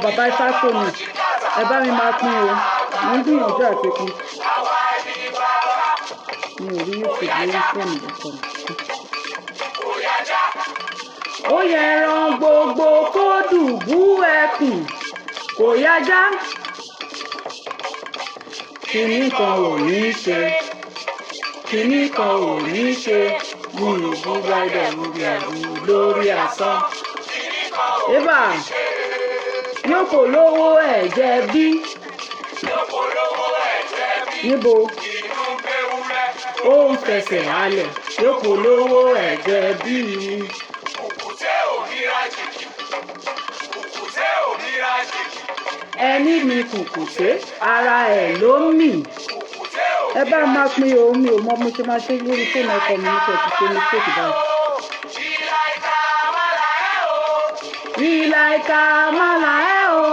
Bàbá Ifásómi ẹ bá mi máa pín o mo ń gbìyànjú àti pín mi ò rí YouTube lórí fóònù nìkan. Ó yẹ ran gbogbo kó dùbú ẹkùn kò yájá kíní kan ò ní ṣe kíní kan ò ní ṣe mú ìlú gbàdọ̀ lórí asán. Ébà yóò kò lówó ẹ̀jẹ̀ bí. Níbo ó ń fẹsẹ̀ halẹ̀ yóò kò lówó ẹ̀jẹ̀ bí. Ẹni mi kùkùté ara ẹ̀ ló ń mì. Ẹ bá máa pín o mi ò mọ mo ṣe máa ṣe lórí fóònù ọkọ mi nípa ti ṣe mistake báyìí. Ìlàìkà mọ́là ẹ́ o,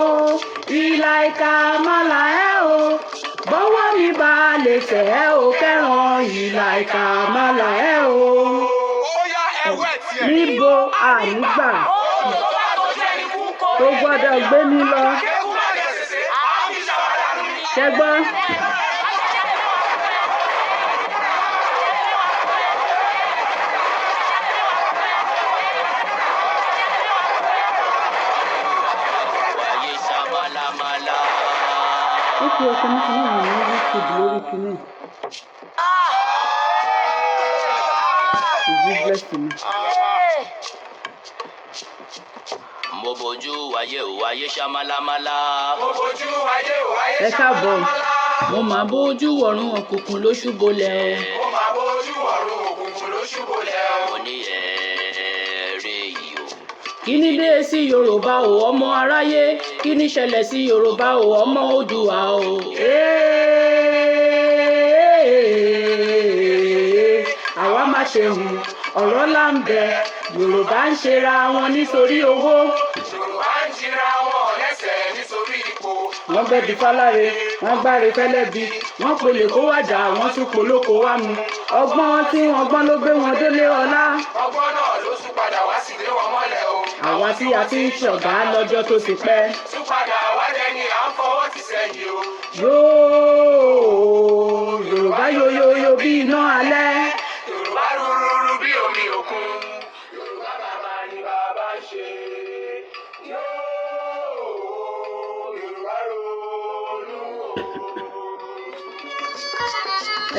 ìlàìkà mọ́là ẹ́ o, bọ́wọ́ mi bá lè tẹ̀ ẹ́ o kẹ́ràn ìlàìkà mọ́là ẹ́ o. Níbo ànígbà tó gbọ́dọ̀ gbé mi lọ. Ṣẹ́gbọ́n. Ó fi ọkọ ní sinú àwọn ní YouTube lórí kinní. Ìdí blessing mi. Mo bojú wáyé ò wáyé ṣamálámálá. Mo bojú wáyé ò wáyé ṣamálámálá. Ẹ káàbọ̀. Mo máa bójú ọ̀run òkùnkùn ló ṣúbolẹ̀. Mo máa bójú ọ̀run òkùnkùn ló ṣúbolẹ̀. Mo ní ẹ̀ẹ́rẹ́ yìí o. Kí ni dé sí Yorùbá o ọmọ aráyé? Kí ni ṣẹlẹ̀ sí Yorùbá o ọmọ Oòduà o? Àwa má ṣe hùn ọ̀rọ̀ là ń bẹ Yorùbá ń ṣera wọn nítorí owó. Yorùbá ń jìra wọn lẹ́sẹ̀ nítorí ipò. Wọ́n bẹ́bi fáláre wọ́n gbáre fẹ́lẹ́bi wọ́n polè kó wájà wọ́n tún polóko wá mu. Ọgbọ́n tí wọ́n gbọ́n ló gbé wọn délé ọlá. Ọgbọ́n náà ló tún padà wá sí ilé wọn mọ́lẹ̀ o. Àwa tí a ti ń ṣọ̀gá lọ́jọ́ tó ti pẹ́. Tún padà wájẹ́ ni à ń fọwọ́ ti sẹ́yìn o. Yorùbá yoyoyo bí iná alẹ́. Yorùbá rúrúrú bí omi òkun. Yorùbá bàbá ni bàbá ń ṣe. Yorùbá ronú o.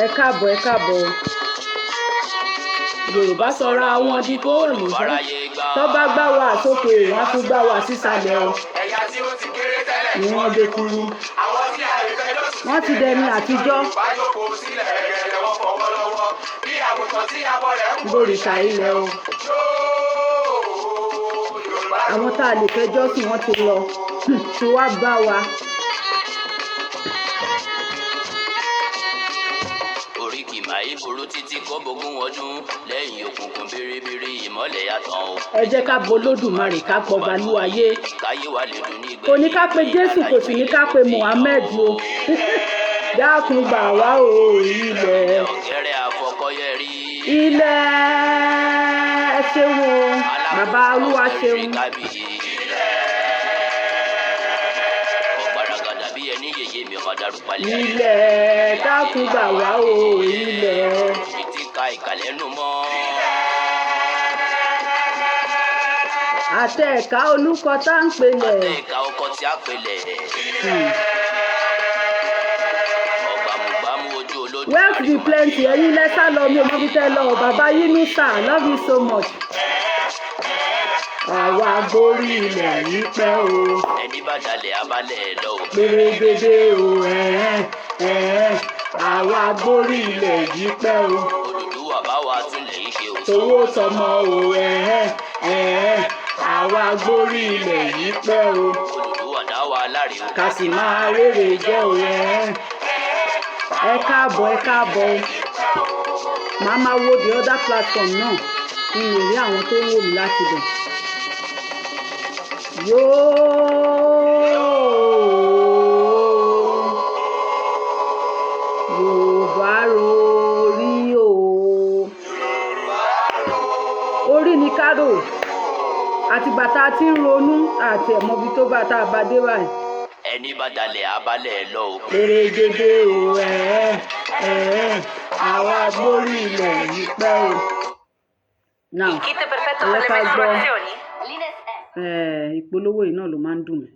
Ẹ káàbọ̀. Yorùbá sọra àwọn di fóònù tó bá gbá wa sókè wọ́n tún gbá wa sísàlẹ̀ o. Ẹ̀yà tí ó ti kéré tẹ́lẹ̀ ni wọ́n gbé kúrú. Àwọn tí a lè fẹ́ lọ wọ́n ti dẹni àtijọ́. Bòrìṣà ilẹ̀ o. Àwọn tá a lè fẹjọ́ sùn wọ́n ti lọ tí wá bá wa. Oríkì máa ń ború títí kó bógún ọdún lẹ́yìn òkùnkùn bíríbírí ìmọ́lẹ̀ yàtọ̀ o. Ẹ jẹ́ ká bo Olódùmarè ká gbọba ní ayé. Káyé wa lè dùn ní ìgbẹ́. Kò ní ká pe Jésù, kò sì ní ká pe Muhammed o. Dákun gbà wá o ilẹ̀. Ọ̀gẹ́rẹ́ àfọkọ́yẹ rí. Ilẹ̀ ẹ ṣeun o, bàbá Olúwa ṣeun. Ọ̀gbàràgàdà bí ẹni yèyé mi ọmọ darúgbà lẹ́yìn. Ilẹ̀ dákun gbà wá o ilẹ̀. Ìtì ka ìkàlẹ́nu mọ́. Àtẹ ẹ̀ka olùkọ́ tá ń pelẹ̀. Àtẹ ẹ̀ka ọkọ̀ tí a pelẹ̀. Ọ̀gbàmùgbàmù ojú olódùmarè. Wealth be plenty, ẹ̀yin lẹ́sà lọ mi ò mọ fi tẹ́ lọ, bàbá Yínú sà, love you so much. Àwa gbórí ilẹ̀ yìí pẹ́ o. Ẹni bá dalẹ̀ abalẹ̀ lọ o. Gbèrègbèdè o, àwa gbórí ilẹ̀ yìí pẹ́ o. Olùdúwà bá wa túnlẹ̀ yìí ṣe o. Towó tọmọ o, àwa gbórí ilẹ̀ yìí pẹ́ o. Olùdúwà dá wa láre o. Ká sì máa rere jẹ́ o, ẹ káàbọ̀ ẹ káàbọ̀. Màá máa wo the other platform náà kí n lè rí àwọn tó ń wò mí láti bẹ̀. Yorùbá rorí o. Orí ni kárò. Àtìgbà tá a ti ń ronú àti ẹ̀mọ́bi tó bá tá a bá dé báyìí. Ẹni bá dalẹ̀ abalẹ̀ lọ o. Gbèrègbèdè o, àwa gbórí ilẹ̀ yìí pẹ́ o. Now, ẹ ká gbọ́ ìpolówó yìí náà ló máa ń dùn mí.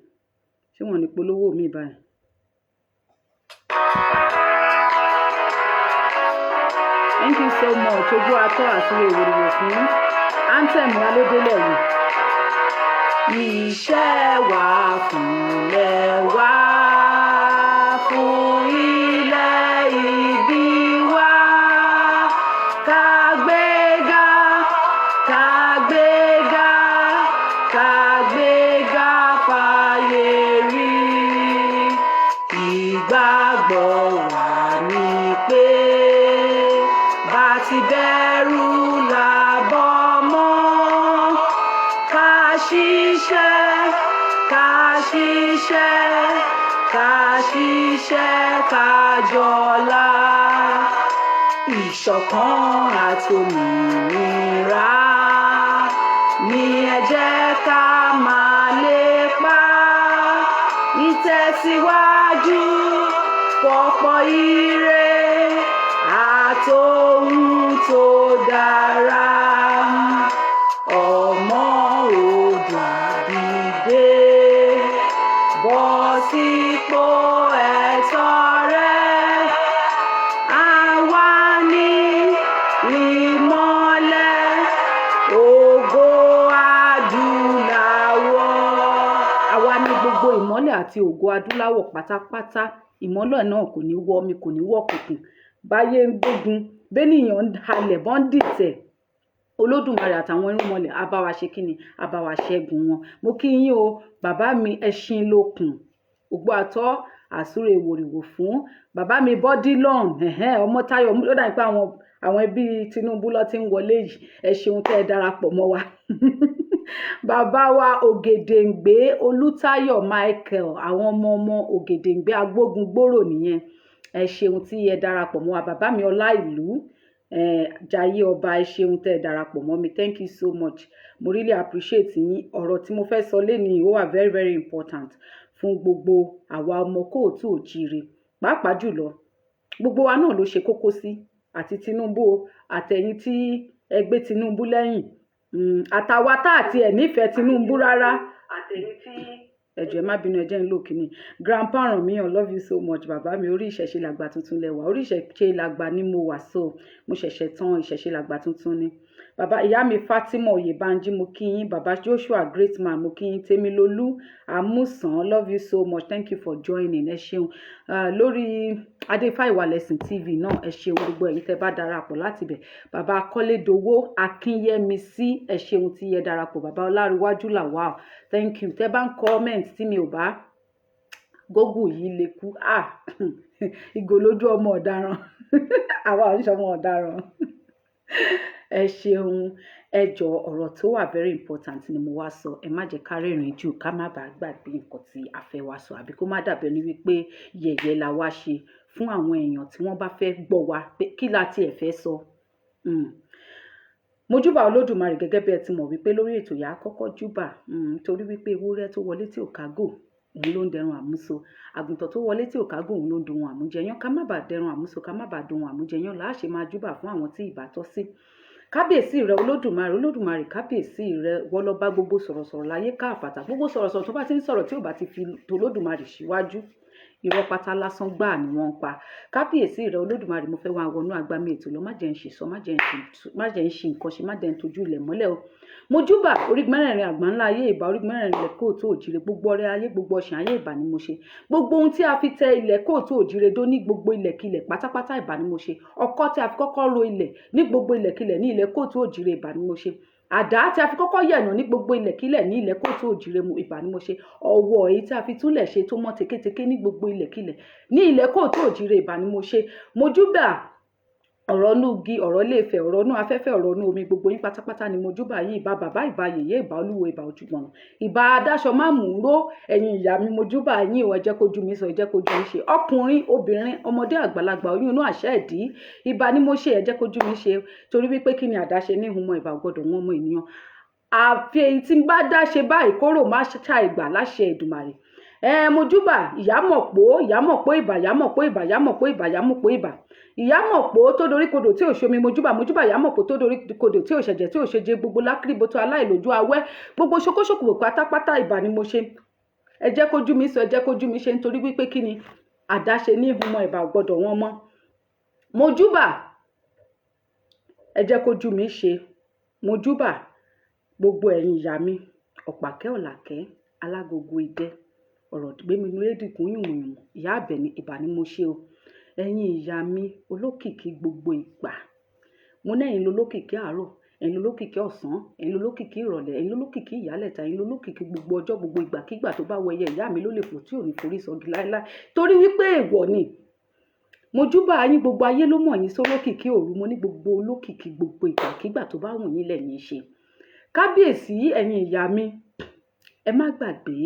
Ṣé wọ́n ní ìpolówó mi báyìí? Thank you so much. Ojú atọ́ àsìrè ìwòrìwò fún anthem wa ló délẹ̀ yìí. Iṣẹ́ wa fúnlẹ̀ wá fún ilẹ̀ ìbí wa. Kàgbéga, kàgbéga, kàgbéga fàyè rí. Ìgbàgbọ́ wa ni pé bá ti bẹ̀rù làbọ̀ mọ́. Ká ṣiṣẹ́, ká ṣiṣẹ́, ká ṣiṣẹ́ ká jọlá. Ìṣọ̀kan àti òmìnira ni ẹ jẹ́ ká máa lépa. Ìtẹ̀síwájú pọ̀pọ̀ ire àtòhun tó dára. Ọmọ Oòduà dìde, bọ́ sípò ẹ̀tọ́ rẹ. Àwa ni ìmọ́lẹ̀ ògo adúláwọ̀. Àwa ni gbogbo ìmọ́lẹ̀ àti ògo adúláwọ̀ pátápátá. Ìmọ́lẹ̀ náà kò ní wọ̀ mi, kò ní wọ̀ kùkùn. Báyé ń gbógun, bẹ́nìyàn ń halẹ̀ bọ́n dìtẹ̀. Olódùmarè àtàwọn irúnmọlẹ̀ á bá wa ṣe kíni, á bá wa ṣẹ́gun wọn. Mo kí yín o, bàbá mi ẹṣin lókun. Ògbó àtọ́ àsúrè ìwòrìwò fún bàbá mi Bọ́dílọ́n, ọmọ Táyọ̀. Ó dà pé àwọn ẹbí Tinubu ló ti ń wọlé yìí. Ẹ ṣeun tẹ́ ẹ darapọ̀ mọ́ wa. Bàbá wa Ògèdèǹgbé Olútáyọ̀ Michael, àwọn ọmọ Ògèdèǹgbé agbógungbòrò nìyẹn. Ẹ ṣeun tí ẹ darapọ̀ mọ́ wa. Bàbá mi Ọláìlú Jayé ọba, ẹ ṣeun tẹ́ ẹ darapọ̀ mọ́ mi. Thank you so much. Mo really appreciate yín. Ọ̀rọ̀ tí mo fẹ́ sọ lénìí ó wà very very important fún gbogbo àwa ọmọ kóòtù òjíire. Pàápàá jùlọ gbogbo wa náà ló ṣe kókó sí, àti Tinubu àtẹ̀yìn tí ẹ gbé Tinubu lẹ́yìn. Àtàwa tá àti ẹ̀ nífẹ̀ẹ́ Tinubu rárá. Àtẹ̀yìn tí ẹ jọ̀ọ́ ẹ má bínú ẹ jẹ́ ń lò kíní. Grandpa Rànmíyàn, love you so much bàbá mi. Orí ìṣẹ̀ṣe làgbà tuntun lẹ́wà, orí ìṣẹ̀ṣe làgbà ni mo wà, so mo ṣẹ̀ṣẹ̀ tán ìṣẹ̀ṣe làgbà tuntun ni. Bàbá ìyá mi Fatima Oyèbánjí mo kí yín. Bàbá Joshua great man mo kí yín. Tèmilolú Àmúsàn, love you so much, thank you for joining. Ẹ ṣeun. Lórí Adéfáìwà Lẹ́sìn TV náà ẹ ṣeun gbogbo ẹ̀yin tẹ́ bá darapọ̀ láti bẹ̀. Bàbá Akọ́lédowó Akínyẹmísí ẹ ṣeun tí ẹ darapọ̀. Bàbá Ọláríwájú Lawal, thank you. Tẹ́ bá ń comment tí mi ò bá Google yìí lè kú. Ìgò lójú ọmọ ọ̀daràn. Àwa ò ń ṣọmọ ọ̀daràn. Ẹ ṣeun. Ẹ jọ̀ọ́ ọ̀rọ̀ tó wà very important ni mo wá sọ. Ẹ má jẹ́ ká rẹ́rìn jù ká má bàa gbàgbé nǹkan tí a fẹ́ wá sọ àbí kó má dàbí ẹni wípé yẹ̀yẹ́ la wá ṣe fún àwọn èèyàn tí wọ́n bá fẹ́ gbọ́ wa pé kí la tiẹ̀ fẹ́ sọ. Mo júbà Olódùmarè gẹ́gẹ́ bí ẹ ti mọ̀ wípé lórí ètò yà á kọ́kọ́ júbà torí wípé ewúrẹ́ tó wọlé tí ò kágò òun ló ń dẹrun àmúso, àgùntàn tó wọlé tí ò kágò òun ló ń dohun àmújẹyàn. Ká má bàa dẹrun àmúso ká má bàa dohun àmújẹyàn là á ṣe máa júbà fún àwọn tí ìbá tọ́ sí. Kábíyèsí rẹ Olódùmarè kábíyèsí rẹ wọ́n lọ bá gbogbo sọ̀rọ̀sọ̀rọ̀ láyé káàfàtà. Gbogbo sọ̀rọ̀sọ̀rọ̀ tó bá ti ń sọ̀rọ̀ tí ò bá ti fi tOlódùmarè síwájú irọ́ pátá lásán gbáà ni wọ́n ń pa. Kábíyèsí rẹ Olódùmarè mo fẹ́ wá wọnú agbami ètò lọ, má jẹ́ ń ṣe sọ, má jẹ́ ń ṣe nǹkan ṣe, má jẹ́ ń tojú ilẹ̀ mọ́lẹ̀ o. Mo júbà orí mẹ́rẹ̀ẹ̀rin àgbáńlá ayé ìbà, orí mẹ́rẹ̀ẹ̀rin ilẹ̀ kóòtù òjìrè, gbogbo ọrẹ ayé gbogbo ọ̀sìn ayé ìbà ni mo ṣe. Gbogbo ohun tí a fi tẹ ilẹ̀ kóòtù òjìrè dó ní gbogbo ilẹ̀kilẹ̀ pátápátá ìbà ni mo ṣe. Ọkọ́ tí a fi kọ́kọ́ ro ilẹ̀ ní gbogbo ilẹ̀kilẹ̀ ní ilẹ̀ kóòtù òjìrè ìbà ni mo ṣe. Àdá tí a fi kọ́kọ́ yẹ̀nà ní gbogbo ilẹ̀kílẹ̀ ní ilẹ̀ kóòtù òjìrè ìbà ni mo ṣe. Ọ̀wọ̀ èyí tí a fi túnlẹ̀ ṣe tó mọ́ tekéteké ní gbogbo ilẹ̀kílẹ̀ ní ilẹ̀ kóòtù òjìrè ìbà ni mo ṣe. Mo júbà ọ̀rọ̀ inú igi, ọ̀rọ̀ ilé-ifẹ̀, ọ̀rọ̀ inú afẹ́fẹ́, ọ̀rọ̀ inú omi, gbogbo yín pátápátá ni mo júbà yín. Ìbà bàbá, ìbà yèyé, ìbà olúwo, ìbà ojúgbọ̀nà, ìbà adáṣọ má mú ró. Ẹ̀yin ìyá mi mo júbà yín o, ẹ jẹ́ kójú mi sọ, ẹ jẹ́ kójú mi ṣe. Ọkùnrin, obìnrin, ọmọdé, àgbàlagbà, oyún inú àṣẹ ìdí, ìbà ni mo ṣe, ẹ jẹ́ kójú mi ṣe. Torí wípé kí ni àdáṣe ní ìhùnmọ́ ìbà gbọ́dọ̀ wọ́n mọ ènìyàn. Àfi èyí tí ń bá dá ṣe báyìí kóró má ṣá ìgbà láṣẹ Èdùmàrè. Mo júbà ìyámọ̀pó ìbà, ìyámọ̀pó ìbà, ìyámọ̀pó ìbà, ìyámọ̀pó ìbà. Ìyámọ̀pó tó dorí kodò tí ò ṣomi mo júbà ìyámọ̀pó tó dorí kodò tí ò ṣẹ̀jẹ̀ tí ò ṣeje, gbogbo lákìrìbò tó aláìlójú awẹ́, gbogbo ṣokóṣòkò pátápátá ìbà ni mo ṣe. Ẹ jẹ́ kójú mi sọ, ẹ jẹ́ kójú mi ṣe nítorí wípé kí ni àdáṣe ní ìhùnmọ́ ìbà gbọ́dọ̀ wọ́n mọ́. Mo júbà ẹ jẹ́ kójú mi ṣe. Mo júbà gbogbo ẹ̀yin ìyá mi ọ̀pàkẹ́ ọ̀làkẹ́ alágogo idẹ ọ̀rọ̀ gbéminú édìkún yùmùyùmù ìyá àbẹ̀ní ìbà ni mo ṣe o. Ẹ̀yin ìyá mi olókìkí gbogbo ìgbà, mo ní ẹ̀yin lolókìkí àárọ̀, ẹ̀yin lolókìkí ọ̀sán, ẹ̀yin lolókìkí ìrọ̀lẹ́, ẹ̀yin lolókìkí ìyálẹ̀ta, ẹ̀yin lolókìkí gbogbo ọjọ́ gbogbo ìgbàkígbà tó bá wẹyẹ ìyá mi ló lè fò tí ò ní forí sọgi láéláé torí wípé èèwọ̀ ni. Mo júbà yín gbogbo ayé ló mọ̀ yín sólókìkí òru, mo ní gbogbo olókìkí gbogbo ìgbàkígbà tó bá wù yín lẹ́yìn ṣe. Kábíyèsí ẹ̀yin ìyá mi ẹ má gbàgbé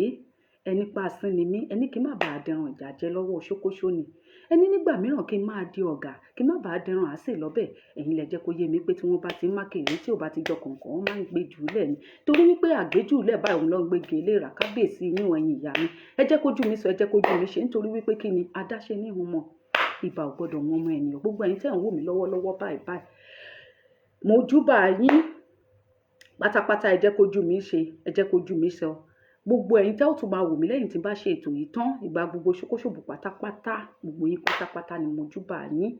ẹni pa asín ni mí, ẹni kí n má bàa dẹran ìjà jẹ lọ́wọ́ ṣókóṣó ni, ẹni nígbà mìíràn kí n máa di ọ̀gá kí n má bàa dẹran àsè lọ́bẹ̀. Ẹ̀yin lẹ jẹ́ kó yé mi pé tí wọ́n bá ti ń mákèrè tí ò bá ti jọ kọ̀ọ̀kan wọ́n máa ń gbé jùlẹ̀ ni torí wípé àgbéjùlẹ̀ báyìí òun ló ń gbé gèlè rà. Kábíyèsí yín ẹ̀yin ìyá mi ẹ jẹ́ kójú mi sọ, ẹ jẹ́ kójú mi ṣe nítorí wípé kí ni adáṣe ní ìhùnmọ́ ìbà ò gbọ́dọ̀ wọn ọmọ ènìyàn. Gbogbo ẹ̀yin tẹ́ ń wò mí lọ́wọ́lọ́wọ́ báyìí mo júbà yín pátápátá, ẹ jẹ́ kójú mi ṣe, ẹ jẹ́ kójú mi sọ. Gbogbo ẹ̀yin tẹ́ ò tún máa wò mí lẹ́yìn tí n bá ṣe ètò yìí tán ìgbà gbogbo ṣókóṣòbò pátápátá gbogbo yín pátápátá ni mo júbà yín.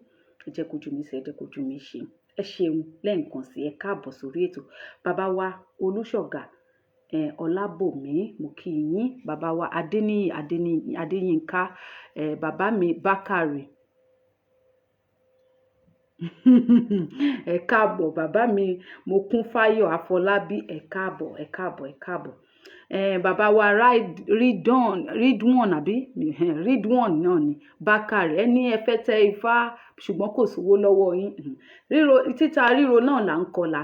Ẹ jẹ́ kójú mi ṣe, ẹ jẹ́ kójú mi ṣe. Ẹ ṣeun lẹ́ẹ̀kan sí ẹ káàbọ̀ sórí ètò. Bàbá wa Olúṣọ̀gà Ọlábòmí mo kí yín. Bàbá wa Adéyínká bàbá mi Bákàrè ẹ káàbọ̀. Bàbá mi Mokúnfáyọ̀ Afọlábí ẹ káàbọ̀, ẹ káàbọ̀, ẹ káàbọ̀. Bàbá wa Ridwan àbí Ridwan náà ni Bákàrè ẹni ẹ fẹ́ tẹ ifá ṣùgbọ́n kò sówó lọ́wọ́ yín. Títa ríro náà là ń kọlà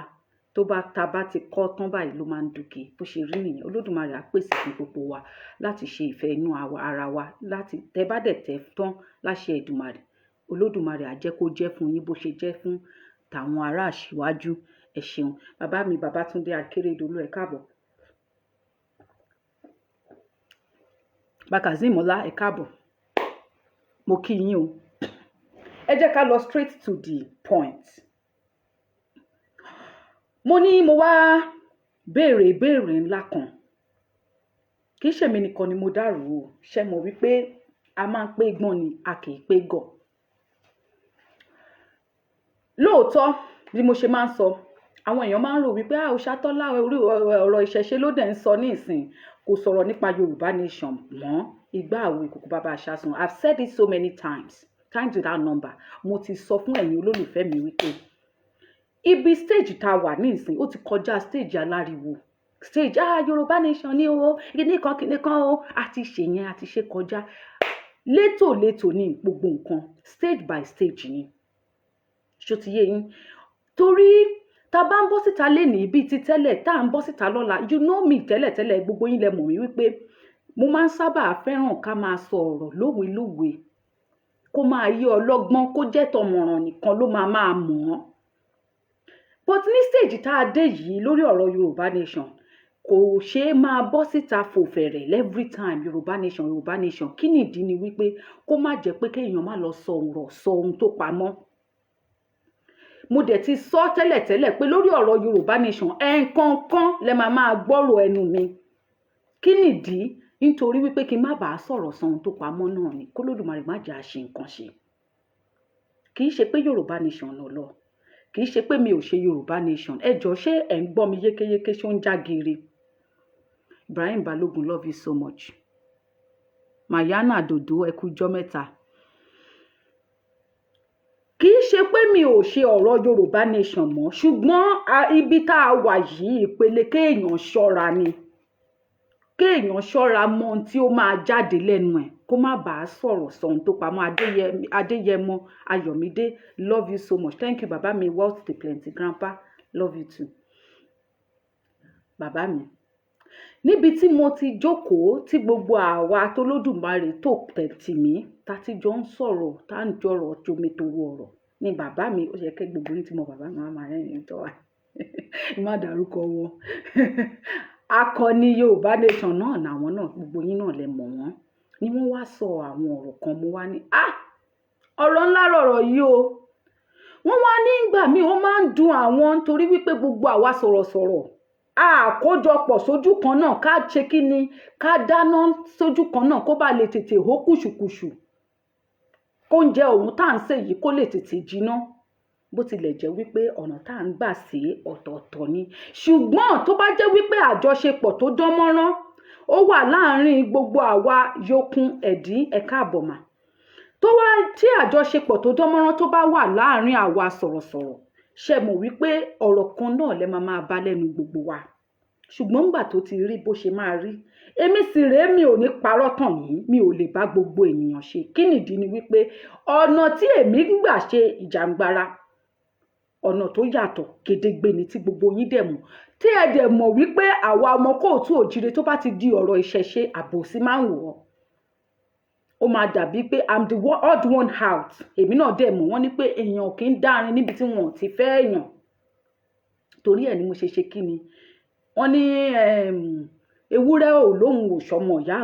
tó bá ta bá ti kọ́ tán báyìí ló máa ń dùnkè bó ṣe rí nìyẹn. Olódùmarè á pèsè fún gbogbo wa láti ṣe ìfẹ́ inú ara wa láti tẹ bá dẹ̀ tẹ tán láṣẹ Èdùmàrè. Olódùmarè á jẹ́ kó jẹ́ fún yín bó ṣe jẹ́ fún tàwọn ará àṣíwájú. Ẹ ṣeun. Bàbá mi Babátúndé Akérédolú ẹ káàbọ̀. Bakazim Ọlá ẹ káàbọ̀. Mo kí yín o. Ẹ jẹ́ ká lọ straight to the point. Mo ní mo wá béèrè ìbéèrè ńlá kan kì í ṣèmi nìkan ni mo dàrú o ṣe mọ̀ wípé a máa ń pé gbọ́n ni a kì í pé gọ̀. Lóòótọ́ bí mo ṣe máa ń sọ àwọn èèyàn máa ń rò wípé Òṣàtọ́lá orí ọ̀rọ̀ ìṣẹ̀ṣe ló dẹ̀ ń sọ ní ìsìn kò sọ̀rọ̀ nípa Yorùbá nation mọ́ ìgbà àwo ìkòkò bàbá àṣàsùn. I've said it so many times without number. Mo ti sọ fún ẹ̀yin olólùfẹ́ mi wípé ibi stage tá a wà ní ìsìn ó ti kọjá stage aláriwo stage Yorùbá nation ní o kìnìkan o àti ṣe yẹn àti ṣe kọjá létòlétò ní gbogbo nǹkan stage by stage ni ṣó ti yé yín torí tá bá ń bọ́ síta lénìí bíi ti tẹ́lẹ̀ tá à ń bọ́ síta lọ́la you know me tẹ́lẹ̀tẹ́lẹ̀ gbogbo yín lẹ mọ̀ mí wípé mo máa ń sábà fẹ́ràn ká máa sọ ọ̀rọ̀ lówe kó máa yé ọlọ́gbọ́n kó jẹ́ tọmọ̀ràn nìkan ló máa mọ̀ ọ́ but ní stage tá a dé yìí lórí ọ̀rọ̀ Yorùbá nation kò ṣeé máa bọ́ síta fòfẹ̀rẹ̀ every time Yorùbá nation kí nìdí ni wípé kó má jẹ́ pé kéèyàn má lọ sọ ohun tó pamọ́. Mo dẹ̀ ti sọ tẹ́lẹ̀tẹ́lẹ̀ pé lórí ọ̀rọ̀ Yorùbá nation ẹ̀ẹ̀kọ̀ọ̀kan lẹ máa gbọ́rọ̀ ẹnu mi kí nìdí nítorí wípé kí n má bàa sọ̀rọ̀ sọ ohun tó pamọ́ náà ni k'Olódùmarè má jẹ́ a ṣe nǹkan ṣe. Kì í ṣe pé Yorùbá nation lọ kì í ṣe pé mi ò ṣe Yorùbá nation ẹ jọ̀ọ́ ṣé ẹ̀ ń gbọ́ mi yékéyéké ṣó ń já geere. Ibrahim Balogun love you so much. Mayana Dodo ẹ kú jọ́ mẹ́ta. Kì í ṣe pé mi ò ṣe ọ̀rọ̀ Yorùbá nation mọ́ ṣùgbọ́n ibi tá a wà yìí ìpele kéèyàn ṣọ́ra ni kéèyàn ṣọ́ra mọ ohun tí ó máa jáde lẹ́nu ẹ̀ kó má bàa sọ̀rọ̀ sọ̀hún tó pamọ́. Adéyẹmọ Ayọ̀mídé love you so much thank you bàbá mi wealth dey plenty grandpa love you too. Bàbá mi níbi tí mo ti jókòó tí gbogbo àwa t'Olódùmarè tó tẹ̀tì mí tá ti jọ ń sọ̀rọ̀ tá ń jọrọ̀ jomitoro ọ̀rọ̀ ni bàbá mi ó ṣe kẹ́ gbogbo yín tí mo bàbá mi máa rẹ́rìn tó wà má dárúkọ wọn akọni Yorùbá nation náà làwọn náà gbogbo yín náà lẹ mọ̀ wọ́n ni wọ́n wá sọ àwọn ọ̀rọ̀ kan mo wá ní ọ̀rọ̀ ńlá lọ̀rọ̀ yìí o wọ́n wá ní ìgbà míì ó máa ń dùn àwọn nítorí wípé gbogbo àwa sọ̀rọ̀sọ̀rọ̀ àkójọpọ̀ sójú kan náà ká ṣe kí ni ká dáná sójú kan náà kó bá lè tètè hó kùṣùkùṣù kóúnjẹ òun tá à ń sè yìí kó lè tètè jiná bó tilẹ̀ jẹ́ wípé ọ̀nà tá à ń gbà sí ọ̀tọ̀ọ̀tọ̀ ni ṣùgbọ́n tó bá jẹ́ wípé àjọṣepọ̀ tó dán mọ́rán ó wà láàárín gbogbo àwa yòókù ẹ̀dín ẹ̀ka àbọ̀mà tó wá tí àjọṣepọ̀ tó dán mọ́rán tó bá wà láàárín àwa sọ̀rọ̀sọ̀rọ̀ ṣe mọ̀ wípé ọ̀rọ̀ kan náà lẹ máa bá lẹ́nu gbogbo wa ṣùgbọ́n ńgbà tó ti rí bó ṣe máa rí èmi sì rèé mi ò ní parọ́ tàn yín mi ò lè bá gbogbo ènìyàn ṣe kí nìdí ni wípé ọ̀nà tí èmi ń gbà ṣe ìjàngbara ọ̀nà tó yàtọ̀ gedegbe ni tí gbogbo yín dẹ̀ mọ̀ tí ẹ dẹ̀ mọ̀ wípé àwa ọmọ kóòtù òjire tó bá ti di ọ̀rọ̀ ìṣẹ̀ṣe àbòsí máa ń wọ̀ ó máa dàbí pé I'm the odd one out èmi náà dẹ̀ mọ̀ wọ́n ní pé èèyàn kì í dárin níbi tí wọn ò ti fẹ́ èèyàn torí ẹ̀ ni mo ṣe kí ni wọ́n ní ewúrẹ́ ò lóhun ò ṣọmọ ìyá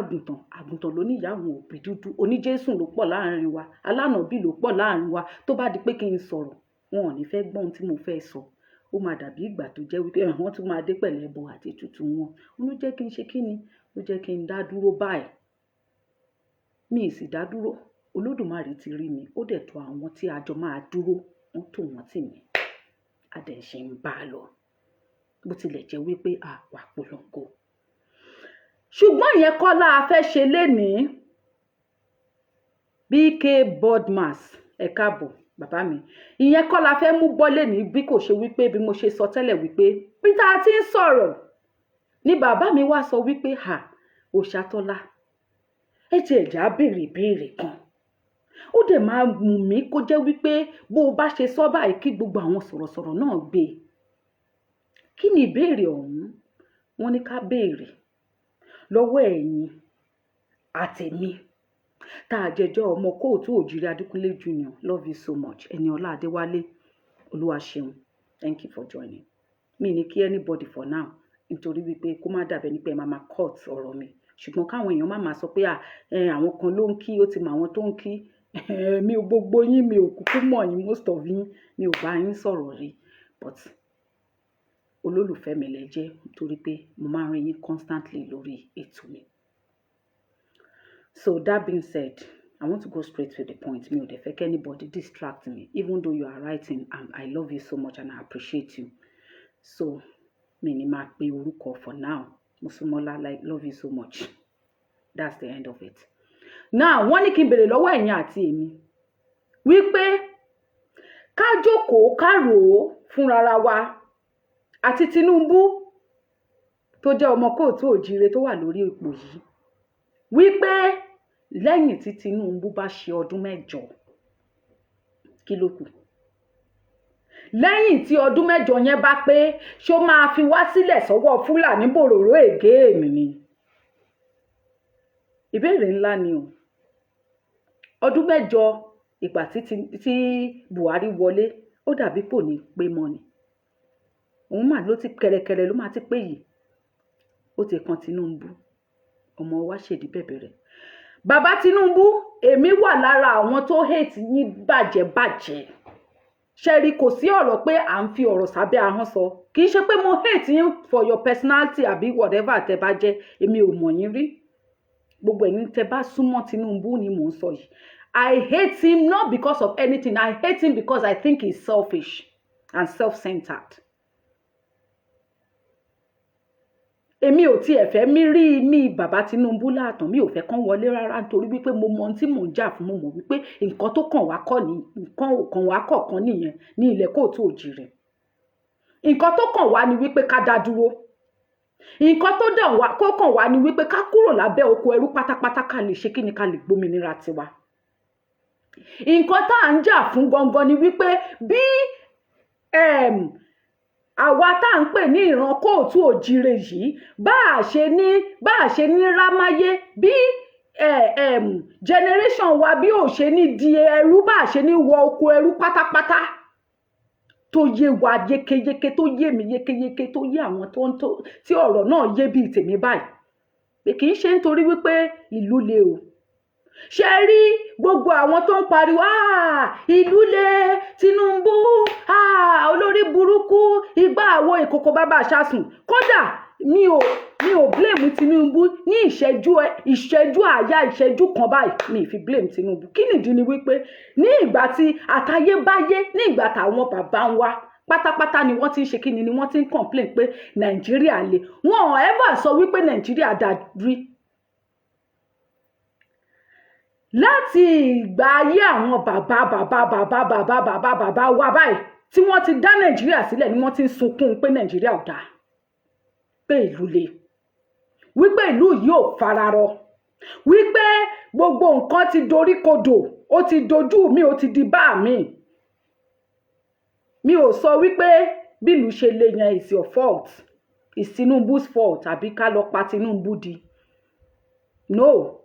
àgùntàn ló ní ìyá àwọn òbí dúdú oníjésù ló pọ̀ láàrin wa alánàbí ló pọ̀ láàrin wa tó bá di pé kí n sọ̀rọ̀ wọn ò ní fẹ́ gbọ́ ohun tí mo fẹ́ sọ ó máa dàbí ìgbà tó jẹ́ wípé wọ́n tún máa dé pẹ̀lẹ́ ẹbọ àti ètùtù wọn ló jẹ́ kí n ṣe kí ni ló jẹ́ kí n dá dúró báyìí mi ì sì dá dúró Olódùmarè ti rí mi ó dẹ̀ tó àwọn tí a jọ máa dúró wọ́n tó wọ́n tì mí a dẹ̀ ṣe ń bá a lọ bó tilẹ̀ jẹ́ wípé àwa polongo ṣùgbọ́n ìyẹn kọ́ la fẹ́ ṣe lénìí BK Bodmas ẹ káàbọ̀ bàbá mi ìyẹn kọ́ la fẹ́ mú bọ́ lénìí bí kò ṣe wípé bí mo ṣe sọ tẹ́lẹ̀ wípé bí tá a ti ń sọ̀rọ̀ ni bàbá mi wá sọ wípé Òṣàtọ́lá ẹ ti ẹ̀já béèrè ìbéèrè kan ó dẹ̀ máa mú mi kó jẹ́ wípé bó o bá ṣe sọ báyìí kí gbogbo àwọn sọ̀rọ̀sọ̀rọ̀ náà gbé kí ni ìbéèrè ọ̀hún wọ́n ní ká béèrè lọ́wọ́ ẹ̀yin àtẹ̀mí tá a jẹjọ́ ọmọ kóòtù òjìrì Adékúnlé Junior love you so much Ẹniọlá Adéwálé Olúwaṣeun thank you for joining mi ní kí anybody for now nítorí wípé kó má dàbẹ́ ní pé ẹ máa cut ọ̀rọ̀ mi ṣùgbọ́n káwọn èèyàn má sọ pé àwọn kan ló ń kí ó ti mọ àwọn tó ń kí mi ò gbogbo yín mi ò kúkú mọ̀ yín most of yín mi ò bá yín sọ̀rọ̀ rí but olólùfẹ́ mi lẹ jẹ́ nítorí pé mo máa ń rí yín constantly lórí ètò mi So that being said, I want to go straight to the point. Mi ò dẹ̀ fẹ́ kí anybody distract me, even though you are writing, and I love you so much and I appreciate you. So, mi ni máa pe orúkọ for now. Musumola, like, love you so much. That's the end of it. Now, wọ́n ní kí n bèrè lọ́wọ́ ẹ̀yin àti èmi wípé ká jókòó ká rò ó fúnra wa àti Tinubu tó jẹ́ ọmọ kóòtù òjíire tó wà lórí ipò yìí wípé lẹ́yìn tí Tinubu bá ṣe ọdún 8 kí ló kù? Lẹ́yìn tí ọdún 8 yẹn bá pé ṣó máa fi wá sílẹ̀ sọ́wọ́ Fúlàní bòròró ègé mi ni? Ìbéèrè ńlá ni o. Ọdún 8 ìgbà tí Buhari wọlé ó dàbí pò ní pé mọ́ ni. Òun mà ló ti kẹ̀rẹ̀kẹ̀rẹ̀ ló máa ti pé yìí. Ó ti kan Tinubu. Ọmọ wa ṣèdí bẹ̀bẹ̀rẹ̀. Bàbá Tinubu, èmi wà lára àwọn tó hate yín bàjẹ́. Ṣẹ́rí kò sí ọ̀rọ̀ pé à ń fi ọ̀rọ̀ sábẹ́ ahọ́n sọ. Kì í ṣe pé mo hate yín for your personality àbí whatever tẹ́ bá jẹ́. Èmi ò mọ̀ yín rí. Gbogbo ẹ̀yin tẹ́ bá súnmọ́ Tinubu ni mò ń sọ yìí. I hate him not because of anything. I hate him because I think he's selfish and self-centered. Èmi ò tiẹ̀ fẹ́ mi bàbá Tinubu láàtàn, mi ò fẹ́ kán wọlé rárá nítorí wípé mo mọ ohun tí mò ń jà fún, mo mọ̀ wípé nǹkan tó kàn wá kọ́ ni nǹkan kàn wá kọ̀ọ̀kan nìyẹn ní ilẹ̀ kóòtù òjíire. Nǹkan tó kàn wá ni wípé ká dá dúró. Nǹkan tó kàn wá ni wípé ká kúrò lábẹ́ oko ẹrú pátápátá ká lè ṣe kíni ká lè gbómìnira tiwa. Nǹkan tá à ń jà fún gangan ni wípé bí àwa tá à ń pè ní ìran kóòtù òjíire yìí bá a ṣe ní rámáyé bí generation wa bí ò ṣe ní di ẹrú bá a ṣe ní wọ oko ẹrú pátápátá tó yé wa yékéyéké tó yé mi yékéyéké tó yé àwọn tí ọ̀rọ̀ náà yé bíi tèmi báyìí pé kì í ṣe nítorí wípé ìlú le o. Ṣé rí gbogbo àwọn tó ń pariwo ìlú le Tinubu olórí burúkú igbá àwo ìkòkò bàbá àṣàsùn. Kódà mi ò blame Tinubu ní ìṣẹ́jú àyà ìṣẹ́jú kan báyìí mi fi blame Tinubu. Kí nìdí ni wípé ní ìgbà tí àtayébáyé ní ìgbà táwọn bàbá wa pátápátá ni wọ́n ti ń ṣe kíni ni wọ́n ti ń complain pé Nàìjíríà le. Wọn ò ever sọ wípé Nàìjíríà dá rí. Láti ìgbà ayé àwọn bàbá wa báyìí tí wọ́n ti dá Nàìjíríà sílẹ̀ ni wọ́n ti ń sunkún pé Nàìjíríà ò dáa, pé ìlú le, wípé ìlú yìí ò fararọ, wípé gbogbo nǹkan ti dorí kodò, ó ti dojú mi, ó ti di bá mi. Mi ò sọ wípé bí ìlú ṣe le yẹn is your fault, is Tinubu's fault àbí ká lọ pa Tinubu di. No.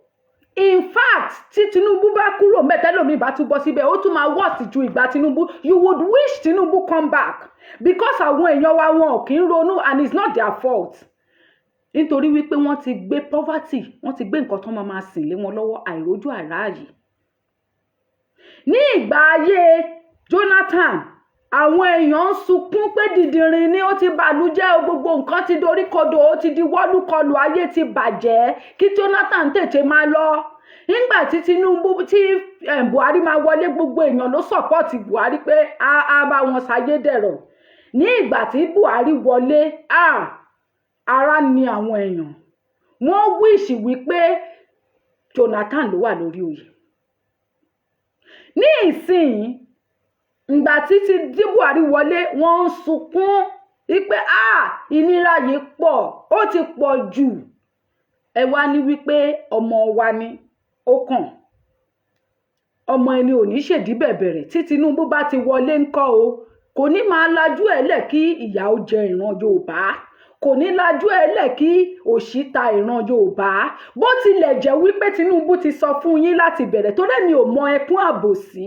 In fact, tí Tinubu bá kúrò mẹ́tẹ́lómi bá tún bọ́ síbẹ̀, ó tún máa worst ju ìgbà Tinubu. You would wish Tinubu come back because àwọn èèyàn wa wọn ò kí ń ronú and it's not their fault. Nítorí wípé wọ́n ti gbé poverty, wọ́n ti gbé nǹkan tó máa sìn lé wọn lọ́wọ́ àìrójú àráàyè. Ní ìgbà ayé Jonathan, àwọn èèyàn ń sunkún pé dìdìrín ni ó ti bàlújẹ́, gbogbo nǹkan ti dorí kodò, ó ti di wọ́lúkọlù, ayé ti bàjẹ́, kí Jonathan tètè máa lọ. Nígbà tí Tinubu tí Buhari máa wọlé, gbogbo èèyàn ló support Buhari pé a bá wọn ṣayé dẹ̀rọ̀. Ní ìgbà tí Buhari wọlé, ara ni àwọn èèyàn. Wọ́n wish wípé Jonathan ló wà lórí oyè. Ní ìsìn ìgbà tí Buhari wọlé, wọ́n ń sunkún wípé ìnira yìí pọ̀, ó ti pọ̀ jù. Ẹ wá ní wípé ọmọ wa ni ó kàn. Ọmọ ẹni ò ní ṣèdí bẹ̀bẹ̀rẹ̀. Tí Tinubu bá ti wọlé ńkọ́ o, kò ní máa lajú ẹ̀lẹ̀ kí ìyà ó jẹ ìran Yorùbá. Kò ní lajú ẹ̀lẹ̀ kí òṣì ta ìran Yorùbá. Bó tilẹ̀ jẹ́ wípé Tinubu ti sọ fún yín láti bẹ̀rẹ̀, torí mi ò mọ ẹkún àbòsí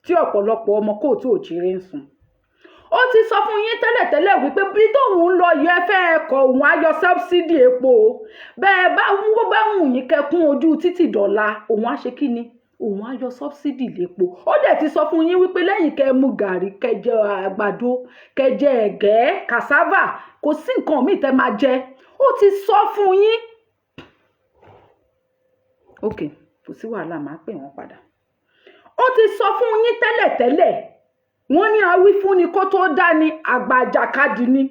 tí ọ̀pọ̀lọpọ̀ ọmọ kóòtù òjíire ń sun. Ó ti sọ fún yín tẹ́lẹ̀tẹ́lẹ̀ wípé bí tóun ń lọ yẹ fẹ́ ẹkọ̀ òun á yọ subsidy epo. Bẹ́ẹ̀ bá wù yín kẹkún ojú títì dọ̀la, òun á ṣe kí ni? Òun á yọ subsidy lépo. Ó dẹ̀ ti sọ fún yín wípé lẹ́yìn kẹ́ mu gàrí, kẹjẹ àgbàdo, kẹjẹ ẹ̀gẹ́, cassava, kò sí nǹkan míì tẹ́ máa jẹ. Ó ti sọ fún yín. ok kò sí wàhálà máa pè wọ́n padà. Ó ti sọ fún yín tẹ́lẹ̀tẹ́lẹ̀ wọ́n ní awífúnni kó tó dání àgbà àjàkadì ni.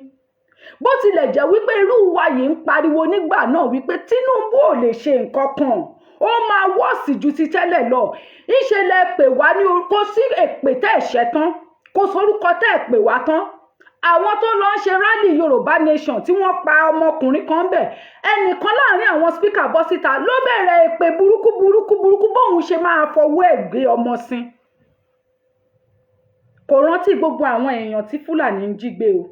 Bó tilẹ̀ jẹ́ wípé irú wa yìí ń pariwo nígbà náà wípé Tinubu ò lè ṣe nǹkan kan, ó máa wọ́ọ̀sì ju ti tẹ́lẹ̀ lọ. Ìṣe lẹ pè wá ní kó sí èpè tẹ́ ẹ̀ṣẹ̀ tán, kó sorúkọ tẹ́ ẹ̀ pè wá tán. Àwọn tó lọ ń ṣe rally Yorùbá Nation tí wọ́n pa ọmọkùnrin kan bẹ̀, ẹnìkan láàrin àwọn speaker bọ́ síta ló bẹ̀rẹ̀ èpè burúkú bóun ṣe máa fọwọ́ ẹ̀ gbé ọmọ sin. Kò rántí gbogbo àwọn èèyàn tí Fúlàní ń jí gbé o,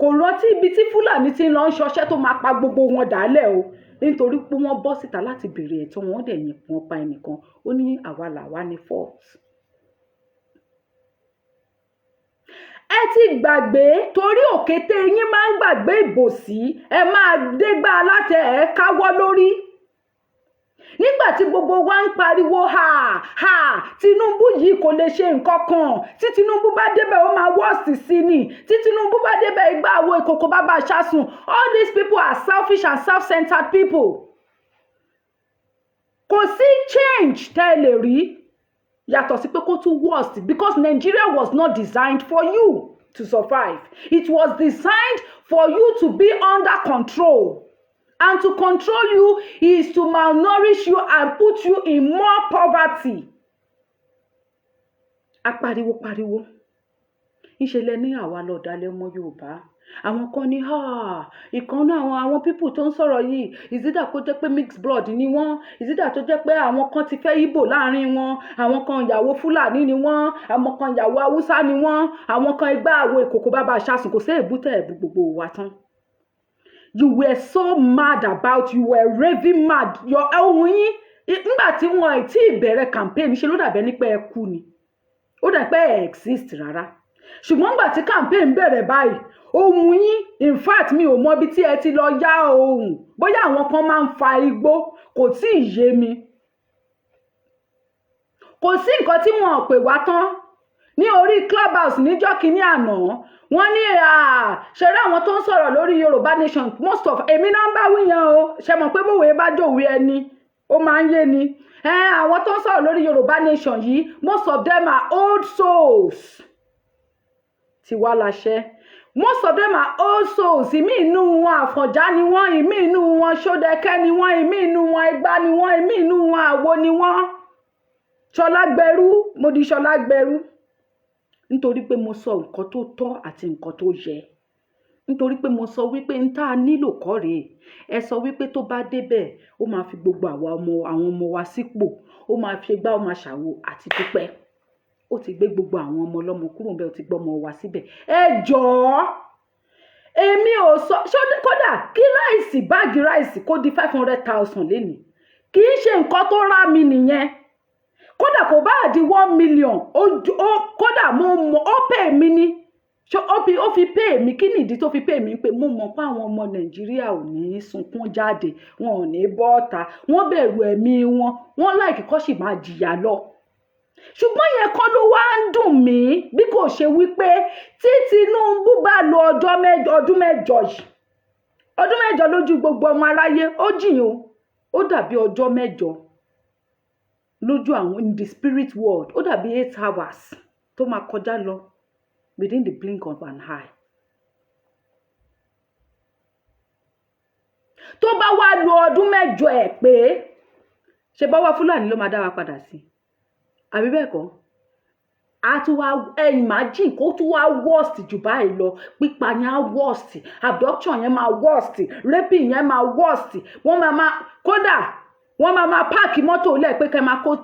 kò rántí ibi tí Fúlàní ti lọ ń ṣọṣẹ́ tó máa pa gbogbo wọn dálẹ̀ o, nítorí pé wọ́n bọ́ síta láti béèrè ẹ̀tọ́ wọn dẹ̀ yìnbọn pa ẹnìkan, ó ní àwa làwa ní fault. Ẹ ti gbàgbé torí òkété yín máa ń gbàgbé ìbòsí, ẹ máa dégbà láti ẹ̀ káwọ́ lórí. Nígbà tí gbogbo wa ń pariwo ha Tinubu yìí kò lè ṣe nǹkan kan, tí Tinubu bá débẹ̀ ó máa wọ́ọ̀sì sí ni, tí Tinubu bá débẹ̀ igbá àwo ìkòkò bàbá ṣásùn. All these people are selfish and self-centered people. Kò sí change tẹ́ lè rí yàtọ̀ sí pé kó tún worst, because Nigeria was not designed for you to survive. It was designed for you to be under control. And to control you is to malnourish you and put you in more poverty. Pariwo. Ìṣẹ̀lẹ̀ ní àwa lọ dalẹ̀ ọmọ Yorùbá. Àwọn kan ní ìkan náà àwọn people tó ń sọ̀rọ̀ yìí, ìsídà kó jẹ́ pé mixed blood ni wọ́n, ìsídà tó jẹ́ pé àwọn kan ti fẹ́ Ìgbò láàrin wọn, àwọn kan ìyàwó Fúlàní ni wọ́n, àwọn kan ìyàwó Haúsá ni wọ́n, àwọn kan igbá àwo ìkòkò bàbá ṣásùn. Kò sí èbúté ẹ̀bù gbogbo wa tán. You were so mad about, you were raving mad. Your ohun yín nígbà tí wọ́n ti bẹ̀rẹ̀ campaign ṣe ló dàbẹ́ ní pé ẹ kú ni. Ó dà pé ẹ exist rárá. Ṣùgbọ́n nígbà tí campaign bẹ̀rẹ̀ báyìí, ohun yín, in fact mi ò mọ ibi tí ẹ ti lọ yá ohun. Bóyá àwọn kan máa ń fa igbó, kò tí ì yé mi. Kò sí nǹkan tí wọ́n pè wá tán ní orí Clubhouse níjọ́ kìíní àná. Wọ́n ní ṣeré àwọn tó ń sọ̀rọ̀ lórí Yorùbá Nation, most of èmi náà ń bá wíyan o, ṣe mọ̀ pé bòwe bá jòwé ẹni ó máa ń yé ni. Àwọn tó ń sọ̀rọ̀ lórí Yorùbá Nation yìí, most of them are old souls. Tiwa láṣẹ. Most of them are old souls. Ìmí inú wọn Àfọ̀njá ni wọ́n, ìmí inú wọn Ṣódẹkẹ́ ni wọ́n, ìmí inú wọn Ẹgbá ni wọ́n, ìmí inú wọn Àwo ni wọ́n. Ṣọlá gbẹrú, mo di Ṣọlá gbẹrú. Nítorí pé mo sọ nǹkan tó tọ́ àti nǹkan tó yẹ. Nítorí pé mo sọ wípé ń tá a nílò kọ́ rèé. Ẹ sọ wípé tó bá débẹ̀ ó máa fi gbogbo àwọn ọmọ wa sípò, ó máa fi gbá, ó máa ṣàwo àti dúpẹ́. Ó ti gbé gbogbo àwọn ọmọ ọlọ́mọ kúrò ńbẹ̀, ó ti gbọ́mọ wa síbẹ̀. Ẹ jọ̀ọ́, èmi ò sọ kódà kí ráìsì, báàgì ráìsì kó di 500,000 lénìí. Kì í ṣe nǹkan tó rá mi nìyẹn. Kódà kò bá di 1 million, kódà ó pè mí ní. Ó fi pè mí, kí nìdí tó fi pè mí pé mo mọ̀ pé àwọn ọmọ Nàìjíríà ò ní sunkún jáde, wọn ò ní bọ́ta, wọ́n bẹ̀rù ẹ̀mí wọn, wọ́n láìkí kọ́ sì máa jìyà lọ. Ṣùgbọ́n yẹn kọ́ ló wá ń dùn mí bí kò ṣe wípé tí Tinubu bá lo ọdún mẹ́jọ yìí, ọdún mẹ́jọ lójú gbogbo ọmọ aráyé, ó jìn o, ó dàbí ọjọ́ mẹ́jọ lójú àwọn in the spirit world, ó dàbí 8 hours tó máa kọjá lọ within the blink of an eye. Tó bá wá lo ọdún mẹ́jọ ẹ̀ pé ṣe bá wá Fúlàní ló máa dá wa padà sí, àbí bẹ́ẹ̀ kọ́? A tún wá imagine kó tún wá worst jù báyìí lọ. Pípa yẹn á worst, abduction yẹn máa worst, raping yẹn máa worst. Wọ́n máa kódà wọ́n máa páàkì mọ́tò lẹ̀ pé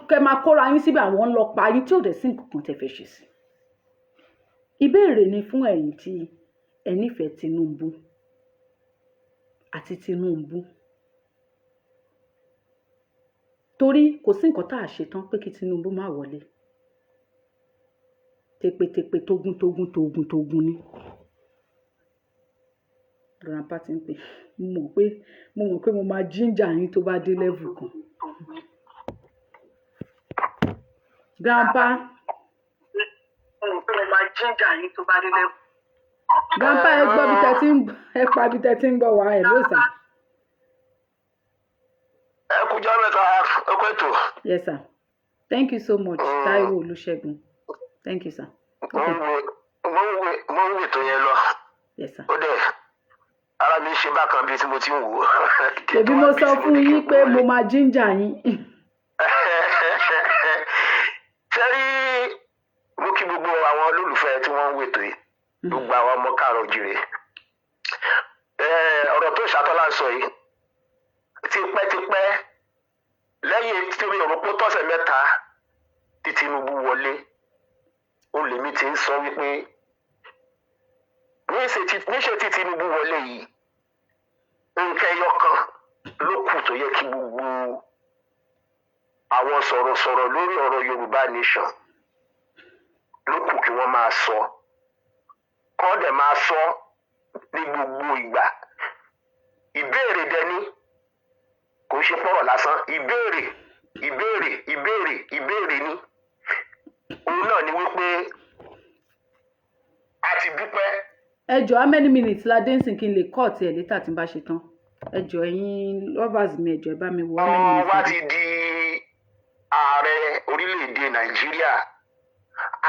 kẹ́ máa kóra yín síbẹ̀, àwọn ń lọ pa yín tí ò dẹ̀ sí nǹkan kan tẹ́ fẹ́ ṣe sí. Ìbéèrè ni fún ẹ̀yin tí ẹ nífẹ̀ẹ́ Tinubu àti Tinubu. Torí kò sí nǹkan tá a ṣe tán pé kí Tinubu má wọlé. Tepetepe tógun ni. Grandpa ti ń pè. Mo mọ̀ pé mo máa ginger yín tó bá dé level kan. Grandpa. Mo mọ̀ pé mo máa ginger yín tó bá dé level. Grandpa ẹ gbọ́ bí tẹ́ ti ń gbọ́ wa ẹ̀ ló sà. Ẹ kú jọ́ mẹ́ta. ọkọ ètò. Yes, sir. Thank you so much, Taiwo Olusegun. Thank you, sir. Okay. mo ń wètò yẹn lọ. Yes, sir. Ó dẹ̀ ara mi ṣe bákan bíi tí mo ti ń wò ó. Ṣebí mo sọ fún yín pé mo máa ginger yín. Sẹ́rí mo kí gbogbo àwọn olólùfẹ́ tí wọ́n ń wètò yìí, gbogbo àwọn ọmọ káàárọ̀ oòjíire. Ọ̀rọ̀ tó ṣàtọ́lá sọ yìí tipẹ́tipẹ́ lẹ́yìn tí mi ò rò pé tọ́sẹ̀ mẹ́ta tí Tinubu wọlé ó lèmi ti ń sọ wípé níṣe tí Tinubu wọlé yìí nǹkan ẹyọ kan ló kù tó yẹ kí gbogbo àwọn sọ̀rọ̀sọ̀rọ̀ lórí ọ̀rọ̀ Yorùbá nation ló kù kí wọ́n máa sọ kọ́ dẹ̀ máa sọ ní gbogbo ìgbà. Ìbéèrè dẹni kò ṣe pọ̀rọ̀ lásán, ìbéèrè ni òun náà ni wípé a ti dúpẹ́. Ẹ jọ̀ọ́ how many minutes la dé nsìn kí n lè cut ẹ̀ létà tí n bá ṣe tán. Ẹ jọ̀ọ́ ẹ̀yin lovers mi, ẹ jọ̀ọ́ ẹ bá mi wo how many minutes. Wá ti di ààrẹ orílẹ̀-èdè Nàìjíríà.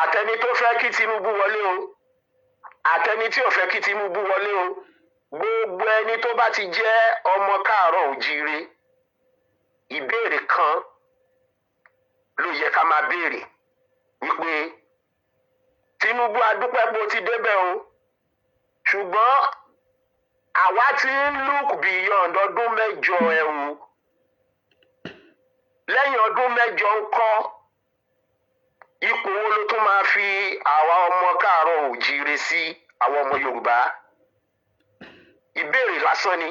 Àtẹni tó fẹ́ kí Tinubu wọlé o, àtẹni tí ò fẹ́ kí Tinubu wọlé o, gbogbo ẹni tó bá ti jẹ́ ọmọ káàárọ̀ oòjíire, ìbéèrè kan ló yẹ ká máa béèrè wípé Tinubu adúpẹ́ pé ó ti débẹ̀ o, ṣùgbọ́n àwa ti ń look beyond ọdún mẹ́jọ ẹ̀ o. Lẹ́yìn ọdún mẹ́jọ ńkọ́, ipò wo ló tún máa fi àwa ọmọ káàárọ̀ oòjíire sí àwọn ọmọ Yorùbá? Ìbéèrè lásán ni.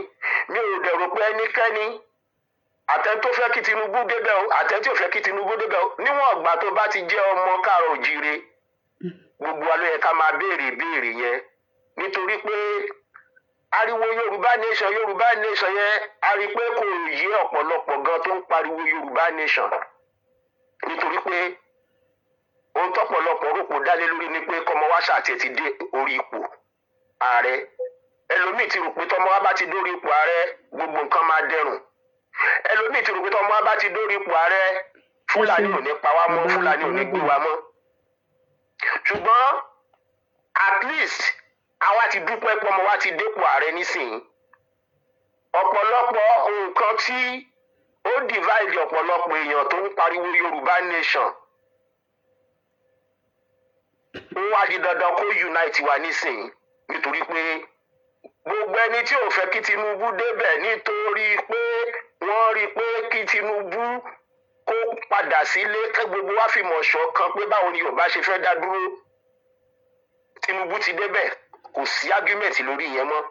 Mi ò dẹ̀ rò pé ẹnikẹ́ni àtẹni tó fẹ́ kí Tinubu débẹ̀ o, àtẹni tí ò fẹ́ kí Tinubu débẹ̀ o, níwọ̀n ìgbà tó bá ti jẹ́ ọmọ káàárọ̀ oòjíire, gbogbo wa ló yẹ ká máa béèrè ìbéèrè yẹn. Nítorí pé ariwo Yorùbá nation yẹn a rí pé kò yé ọ̀pọ̀lọpọ̀ gan tó ń pariwo Yorùbá nation. Nítorí pé ohun tọ́pọ̀lọpọ̀ rò kò dálé lórí ni pé kọ́mọ wá ṣàtẹ̀ ti dé orí ipò ààrẹ. Ẹlòmíì ti rò pé tọ́mọ wa bá ti dórí ipò ààrẹ gbogbo nǹkan máa dẹrùn. Ẹlòmíì ti rò pé tọ́mọ wa bá ti dórí ipò ààrẹ Fúlàní ò ní pa wá mọ́, Fúlàní ò ní gbé wa mọ́. Ṣùgbọ́n at least àwa ti dúpẹ́ pé ọmọ wa ti dépò ààrẹ nísìnyí. Ọ̀pọ̀lọpọ̀ nǹkan tí ó divide ọ̀pọ̀lọpọ̀ èèyàn tó ń pariwo Yorùbá nation ó wá di dandan kó unite wa nísìnyí. Nítorí pé gbogbo ẹni tí ò fẹ́ kí Tinubu débẹ̀ nítorí pé wọ́n rí pé kí Tinubu kó padà sílé kí gbogbo wa fi mọ̀ ṣọ̀kan pé báwo ni Yorùbá ṣe fẹ́ dá dúró. Tinubu ti débẹ̀, kò sí argument lórí ìyẹn mọ́.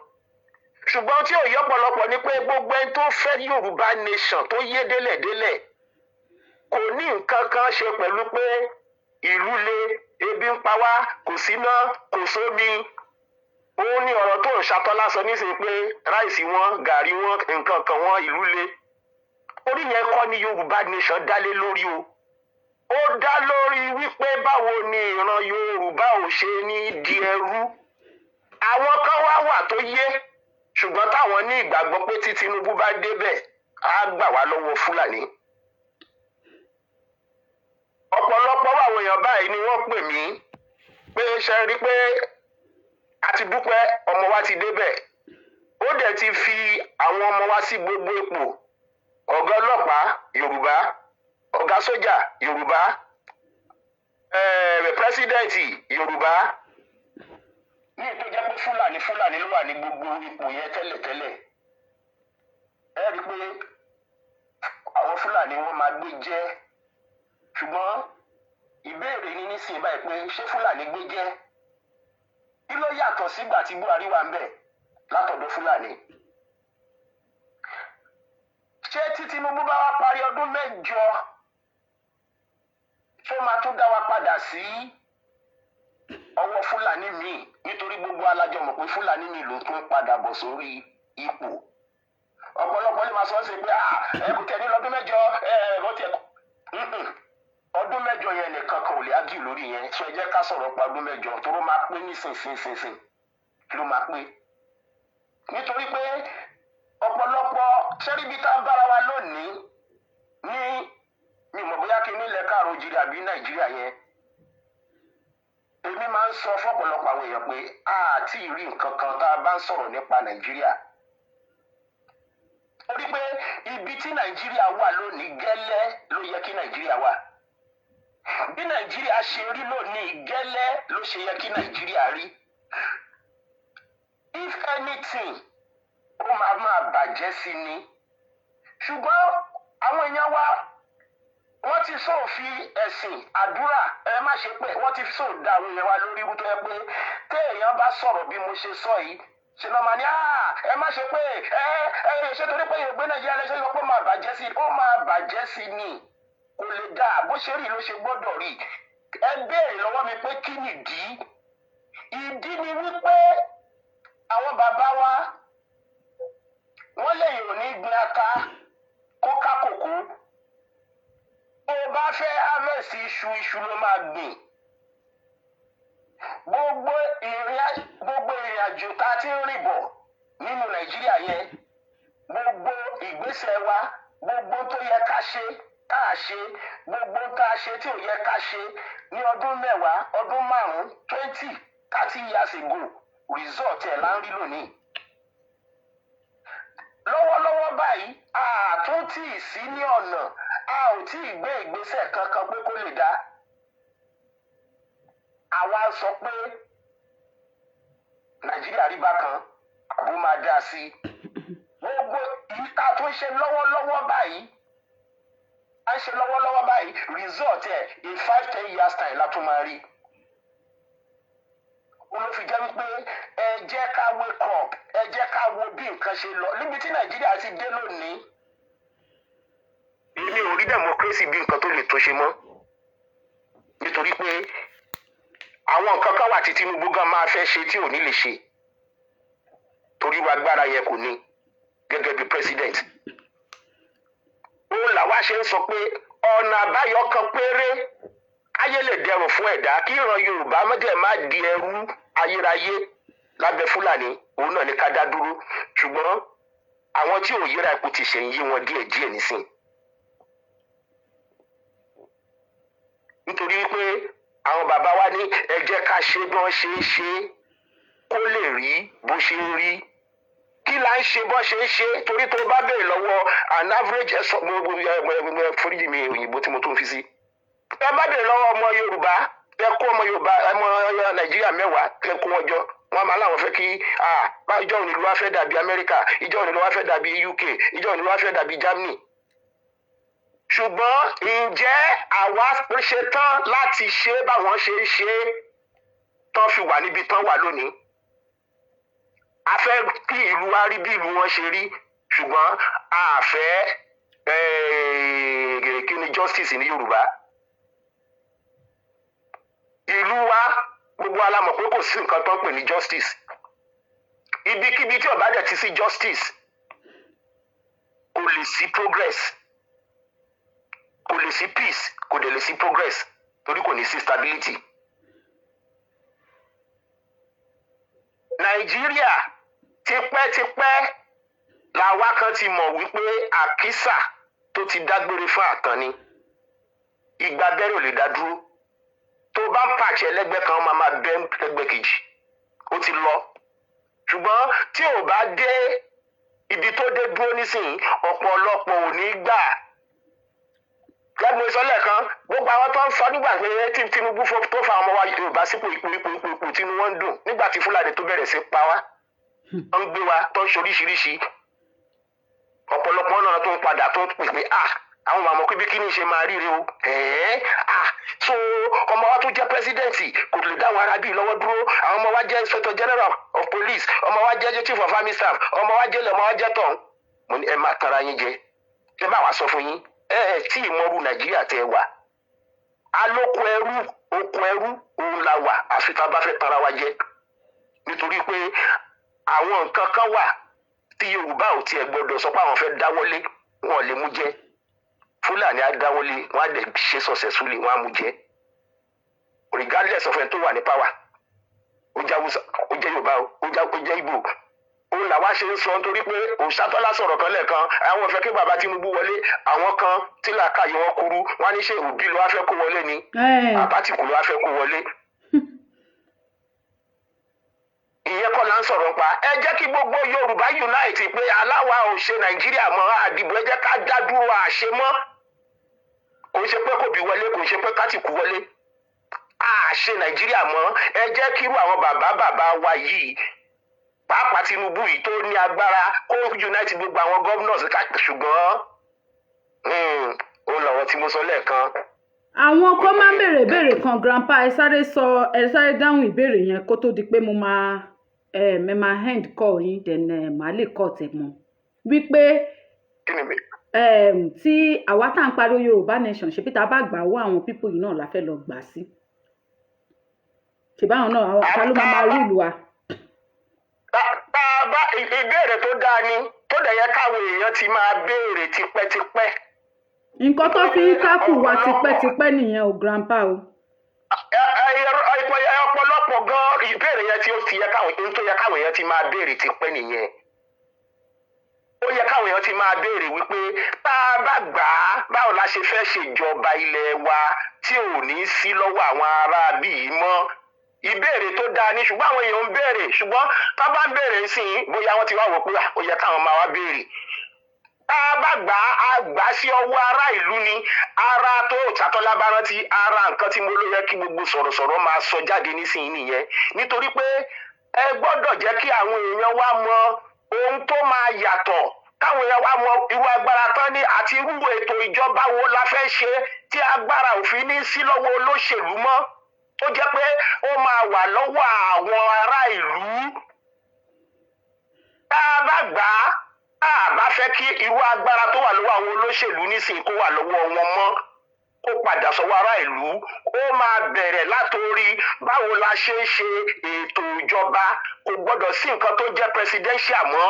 Ṣùgbọ́n tí ò yé ọ̀pọ̀lọpọ̀ ni pé gbogbo ẹni tó fẹ́ Yorùbá nation tó yé délẹ̀délẹ̀ kò ní nǹkan kan ṣe pẹ̀lú pé ìlú le, ebi ń pa wá, kò síná, kò sómi. Òun ni ọ̀rọ̀ tó ń ṣàtọ́lá sọ nísìnyí pé ráìsì wọn, gàrí wọn, nǹkan kan wọn, ìlú le. Orí yẹn kọ́ ni Yorùbá nation dálé lórí o. Ó dá lórí wípé báwo ni ìran Yorùbá ò ṣe ní di ẹrú. Àwọn kan wà tó yé, ṣùgbọ́n táwọn ní ìgbàgbọ́ pé tí Tinubu bá débẹ̀ á gbà wá lọ́wọ́ Fúlàní. Ọ̀pọ̀lọpọ̀ àwọn èèyàn báyìí ni wọ́n pè mí pé ṣe rí pé a ti dúpẹ́ ọmọ wa ti débẹ̀. Ó dẹ̀ ti fi àwọn ọmọ wa sí gbogbo ipò. Ọ̀gá ọlọ́pàá Yorùbá, ọ̀gá sójà Yorùbá, pírẹ́sídẹ̀ǹtì Yorùbá. Ní ètò jẹ́ pé Fúlàní ló wà ní gbogbo ipò yẹn tẹ́lẹ̀tẹ́lẹ̀. Ẹ rí i pé àwọn Fúlàní wọ́n máa gbé jẹ́. Ṣùgbọ́n ìbéèrè ni nísìnyí báyìí pé ṣé Fúlàní gbé jẹ́? Kí ló yàtọ̀ sígbà tí Buhari wà ń bẹ̀ látọ̀dọ̀ Fúlàní? Ṣé tí Tinubu bá wá parí ọdún mẹ́jọ ṣó máa tún dá wa padà sí ọwọ́ Fúlàní míì? Nítorí gbogbo alájọ mọ̀ pé Fúlàní míì ló tún padà bọ̀ sórí ipò. Ọ̀pọ̀lọpọ̀ lè máa sọ sí pé kò tẹ̀ ní lọ́dún mẹ́jọ ẹ̀rọ tiẹ̀ ọdún mẹ́jọ yẹn nìkan kan ò lè ágì lórí yẹn. Ṣé ẹ jẹ́ ká sọ̀rọ̀ pa ọdún mẹ́jọ tó ló máa pé nísinsìnyí ló máa pé. Nítorí pé ọ̀pọ̀lọpọ̀ ṣẹ́ríbí tá a bára wa lónìí ní mi mọ̀ bóyá kí nílẹ̀ káàró jírí àbí Nàìjíríà yẹn èmi máa ń sọ fọ́pọ̀lọpọ̀ àwọn èèyàn pé a ti rí nǹkan kan tá a bá ń sọ̀rọ̀ nípa Nàìjíríà torí pé ibi tí Nàìjíríà wà lónìí gẹ́lẹ́ ló yẹ kí Nàìjíríà wà bí Nàìjíríà ṣe rí lónìí gẹ́lẹ́ ló ṣe yẹ kí Nàìjíríà rí if anything ó máa bàjẹ́ sí ni ṣùgbọ́n àwọn èèyàn wa wọ́n ti sófin ẹ̀sìn àdúrà ẹ má ṣe pé wọ́n ti sóòdà àwọn èèyàn wa lórí irú tó yẹ pé téèyàn bá sọ̀rọ̀ bí mo ṣe sọ yìí ṣe náà máa ní ẹ má ṣe pé ṣe torí pé ìgbé Nàìjíríà lẹ́sẹ̀ sọ pé ó máa bàjẹ́ sí ni kò lè dáa bó ṣe rí ló ṣe gbọ́dọ̀ rí ẹ béèrè lọ́wọ́ mi pé kí nìdí ìdí ni wípé àwọn bàbá wa wọ́n lè yòó ní gbin ata kó ká kòkó bó o bá fẹ́ harvest iṣu ló máa gbìn gbogbo ìrìn àjò tá a ti ń rìn bọ̀ nínú Nàìjíríà yẹn gbogbo ìgbésẹ̀ wa gbogbo tó yẹ ká ṣe tá a ṣe gbogbo tá a ṣe tí ò yẹ ká ṣe ní ọdún 10 ọdún 5 20 30 years ago result ẹ̀ là ń rí lónìí. lọ́wọ́lọ́wọ́ báyìí a tún tí ì sí ní ọ̀nà a ò tí ì gbé ìgbésẹ̀ kankan pé kó lè dá. àwa sọ pé Nàìjíríà rí bákan àbó máa dá sí i. gbogbo yìí tá a tún ṣe lọ́wọ́lọ́wọ́ báyìí result ẹ̀ in 5-10 years time la tún máa rí. olófi jẹ́ wípé ẹ jẹ́ ká wake up ẹ jẹ́ ká wo bí nǹkan ṣe lọ níbi tí Nàìjíríà ti dé lónìí. èmi ò rí democracy bí nǹkan tó lè tó ṣe mọ́ nítorí pé àwọn nǹkan kan wà tí Tinubu gan máa fẹ́ ṣe tí ò ní lè ṣe torí wa agbára yẹn kò ní gẹ́gẹ́ bí president. ó làwa ṣe ń sọ pé ọ̀nà àbáyọ kan péré ayé lè dẹrùn fún ẹ̀dá kí ìran Yorùbá mọ́jẹ̀ má di ẹrú ayérayé lábẹ́ Fúlàní òun náà ní ká dá dúró ṣùgbọ́n àwọn tí ò yíra ipò ti ṣe ń yí wọn díẹ̀díẹ̀ nísìn. nítorí pé àwọn bàbá wa ní ẹ jẹ́ ká ṣe bí wọ́n ṣe ń ṣe kó lè rí bó ṣe ń rí kí là ń ṣe bó ṣe ń ṣe torí tó bá béèrè lọ́wọ́ an average foríjì mi òyìnbó tí mo tó ń fi sí. ẹ bá béèrè lọ́wọ́ ọmọ Yorùbá ẹ kó ọmọ Yorùbá ọmọ Nàìjíríà 10 ẹ kó wọn jọ wọn máa láwọn fẹ́ kí ìjọ òní ló wá fẹ́ dàbí Amẹ́ríkà ìjọ òní ló wá fẹ́ dàbí UK ìjọ òní ló wá fẹ́ dàbí Germany. ṣùgbọ́n ǹjẹ́ àwa ṣe tán láti ṣe báwọn ṣe ń ṣe tán fi wà níbi tán wà lónìí. a fẹ́ kí ìlú wa rí bí ìlú wọn ṣe rí ṣùgbọ́n a fẹ́ kí ni justice ní Yorùbá. ìlú wa gbogbo alámọ̀ pé kò sí nǹkan tó ń pè ní justice. ibikíbi tí ó bá dẹ̀ ti sí justice kò lè sí progress kò lè sí peace kò dẹ̀ lè sí progress torí kò ní sí stability. Nàìjíríà tipẹ́tipẹ́ làwa kan ti mọ̀ wípé àkísà tó ti dágbére fún àkànni ìgbà bẹ́rẹ̀ ò lè dá dúró tó bá ń pàṣẹ ẹlẹ́gbẹ́ kan máa bẹ́ ẹgbẹ́ kejì ó ti lọ ṣùgbọ́n tí ò bá dé ibi tó dé dúró nísìnyí ọ̀pọ̀lọpọ̀ ò ní gbà. lẹ́gbẹ̀ẹ́ sọ́lẹ̀ kan gbogbo àwọn tó ń sọ nígbà pé tí Tinubu tó fa ọmọ wa Yorùbá sípò ipò tí wọ́n ń dùn nígbà tí Fúlàní tó bẹ̀rẹ̀ sí pa wá tó ń gbé wa tó ń ṣoríṣiríṣi ọ̀pọ̀lọpọ̀ náà tó ń padà tó ń pè pé àwọn màmá pé bí kí ni ṣe máa ríre o so ọmọ wa tó jẹ́ pẹ́sidẹ́ǹtì kò lè dá àwọn arábí lọ́wọ́ dúró àwọn ọmọ wa jẹ́ inspector general of police ọmọ wa jẹ́ chief of army staff ọmọ wa jẹ́ lẹ́mọ̀ wa jẹ́ tán mo ní ẹ máa tara yín jẹ ẹ bá wa sọ fún yín tí ìmọ̀rú Nàìjíríà tẹ wà alóko ẹrú oko ẹrú òun la wà àfi tá a bá fẹ́ tara wa jẹ nítorí pé àwọn nǹkan kan wà tí Yorùbá ò tiẹ̀ gbọdọ̀ sọ pé àwọn fẹ́ dáwọ́lé wọn ò lè mú jẹ Fúlàní á dáwọ́lé wọn á dẹ̀ ṣe successfully wọn á mú jẹ regardless of ẹni tó wà ní power ó jẹ́ Haúsá ó jẹ́ Yorùbá ó jẹ́ Ìgbò òun làwa ṣe ń sọ nítorí pé Òṣàtọ́lá sọ̀rọ̀ kan lẹ́ẹ̀kan àwọn ò fẹ́ kí bàbá Tinubu wọlé, àwọn kan tí làákàyè wọn kúrú wọn ní ṣe Òbí ló wá fẹ́ kó wọlé ni Àbátìkù ló wá fẹ́ kó wọlé. Ìyẹn kọ́ la ń sọ̀rọ̀ pa. Ẹ jẹ́ kí gbogbo Yorùbá unite pé aláwa ò ṣe Nàìjíríà mọ́ àdìbò, ẹ jẹ́ ká dá dúró àṣẹ mọ́. Kò ń ṣe pé kò bí wọlé, kò ń ṣe pé kátìkù wọlé. Àṣẹ Nàìjíríà mọ́. Ẹ jẹ́ kí irú àwọn bàbá wa yìí pàápàá Tinubu yìí tó ní agbára kó unite gbogbo àwọn governors ṣùgbọ́n òun lọ̀rọ̀ tí mo sọ lẹ́ẹ̀kan. Àwọn kan máa ń béèrè kan grandpa ẹ sáré dáhùn ìbéèrè yẹn kó tó di pé mo máa hand call yín then màá lè call tẹ̀ mọ́ wípé tí àwa tá à ń pariwo Yorùbá nation ṣe bí tá a bá gbà wọ àwọn people yìí náà la fẹ́ lọ gbà sí ṣèbáwọn náà àwọn ta ló máa rúùlù wa. Bá ìbéèrè tó dáa ni tó dẹ̀ yẹ káwọn èèyàn ti máa béèrè tipẹ́tipẹ́. Nǹkan tó fi ń kákù wa tipẹ́tipẹ́ nìyẹn o grandpa o. Ọ̀pọ̀lọpọ̀ gan ìbéèrè yẹn tí ó ti yẹ káwọn èèyàn ti máa béèrè tipẹ́ nìyẹn. Ó yẹ káwọn èèyàn ti máa béèrè wípé tá a bá gbà á báwo la ṣe fẹ́ ṣèjọba ilẹ̀ wa tí ò ní sí lọ́wọ́ àwọn ará bíi mọ́. Ìbéèrè tó dáa ni ṣùgbọ́n àwọn èèyàn ń béèrè ṣùgbọ́n tá a bá ń béèrè sí i bóyá wọ́n ti wá wò pé ó yẹ káwọn máa wá béèrè. Tá a bá gbà á gbà sí ọwọ́ ará ìlú ni ara tó Òṣàtọ́lá bá rántí ara nǹkan tí mo ló yẹ kí gbogbo sọ̀rọ̀sọ̀rọ̀ máa sọ jáde nísìnyí nìyẹn nítorí pé ẹ gbọ́dọ̀ jẹ́ kí àwọn èèyàn wá mọ ohun tó máa yàtọ̀ káwọn èèyàn wá mọ irú agbára tán ní àti irú ètò ìjọba wo la fẹ́ ṣe tí agbára òfin ní sí lọ́wọ́ olóṣèlú mọ́ tó jẹ́ pé ó máa wà lọ́wọ́ àwọn ará ìlú. Tá a bá gbà á tá a bá fẹ́ kí irú agbára tó wà lọ́wọ́ àwọn olóṣèlú nísìnyí kó wà lọ́wọ́ wọn mọ́ kó padà sọ́wọ́ ará ìlú ó máa bẹ̀rẹ̀ látòrí báwo la ṣe ń ṣe ètò ìjọba kò gbọ́dọ̀ sí nǹkan tó jẹ́ presidential mọ́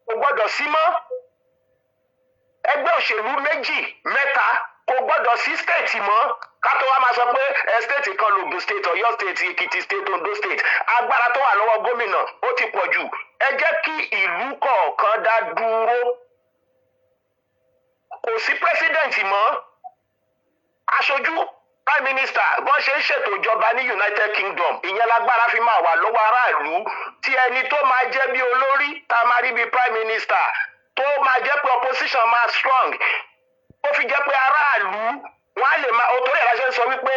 kò gbọ́dọ̀ sí mọ́ ẹgbẹ́ òṣèlú méjì mẹ́ta kò gbọ́dọ̀ sí state mọ́ ká tó wá máa sọ pé state kan l'Ògùn state Ọ̀yọ́ state Èkìtì state Ondo state agbára tó wà lọ́wọ́ gómìnà ó ti pọ̀ jù ẹ jẹ́ kí ìlú kọ̀ọ̀kan dá dúró kò sí president mọ́ aṣojú prime minister bọ́n ṣe ń ṣètò ìjọba ní United Kingdom ìyẹn lágbára fi máa wà lọ́wọ́ aráàlú tí ẹni tó máa jẹ́ bí olórí tá a máa rí bí prime minister tó máa jẹ́ pé opposition máa strong ó fi jẹ́ pé aráàlú wọ́n á lè máa òtórí ìránṣẹ́ ń sọ wípé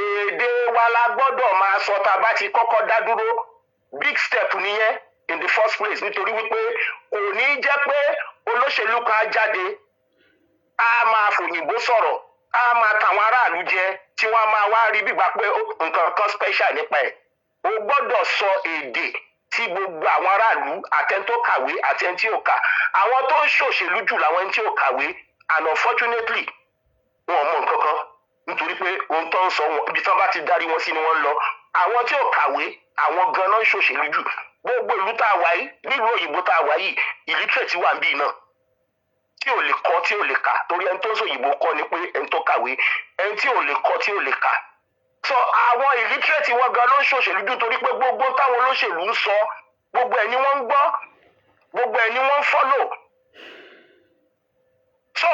èdè wa la gbọ́dọ̀ máa sọ tá a bá ti kọ́kọ́ dá dúró big step nìyẹn in the first place nítorí wípé kò ní jẹ́ pé olóṣèlú kan jáde a máa fòyìnbó sọ̀rọ̀ a máa tàwọn aráàlú jẹ tí wọ́n máa wá rí bígbà pé nǹkan kan special nípa ẹ̀ o gbọ́dọ̀ sọ èdè tí gbogbo àwọn aráàlú àtẹni tó kàwé àtẹni tí ò kà àwọn tó ń ṣòṣèlú jù làwọn ẹni tí ò kàwé and unfortunately wọn mọ nǹkan kan nítorí pé ohun tó ń sọ wọn ibi tí wọn bá ti darí wọn sí ni wọn ń lọ àwọn tí ò kàwé àwọn ganan ń ṣòṣèlú jù gbogbo ìlú tá a wà yìí nílùú òyìnbó tá a wà yìí illiterate wà níbí náà tí ò lè kọ tí ò lè kà torí ẹni tó ń sòyìnbó kọ́ ni pé ẹni tó kàwé ẹni tí ò lè kọ tí ò lè kà so àwọn illiterate wọn gan ló ń ṣòṣèlú jù torí pé gbogbo táwọn olóṣèlú ń sọ gbogbo ẹ̀ ni wọ́n ń gbọ́ gbogbo ẹ̀ ni wọ́n ń follow so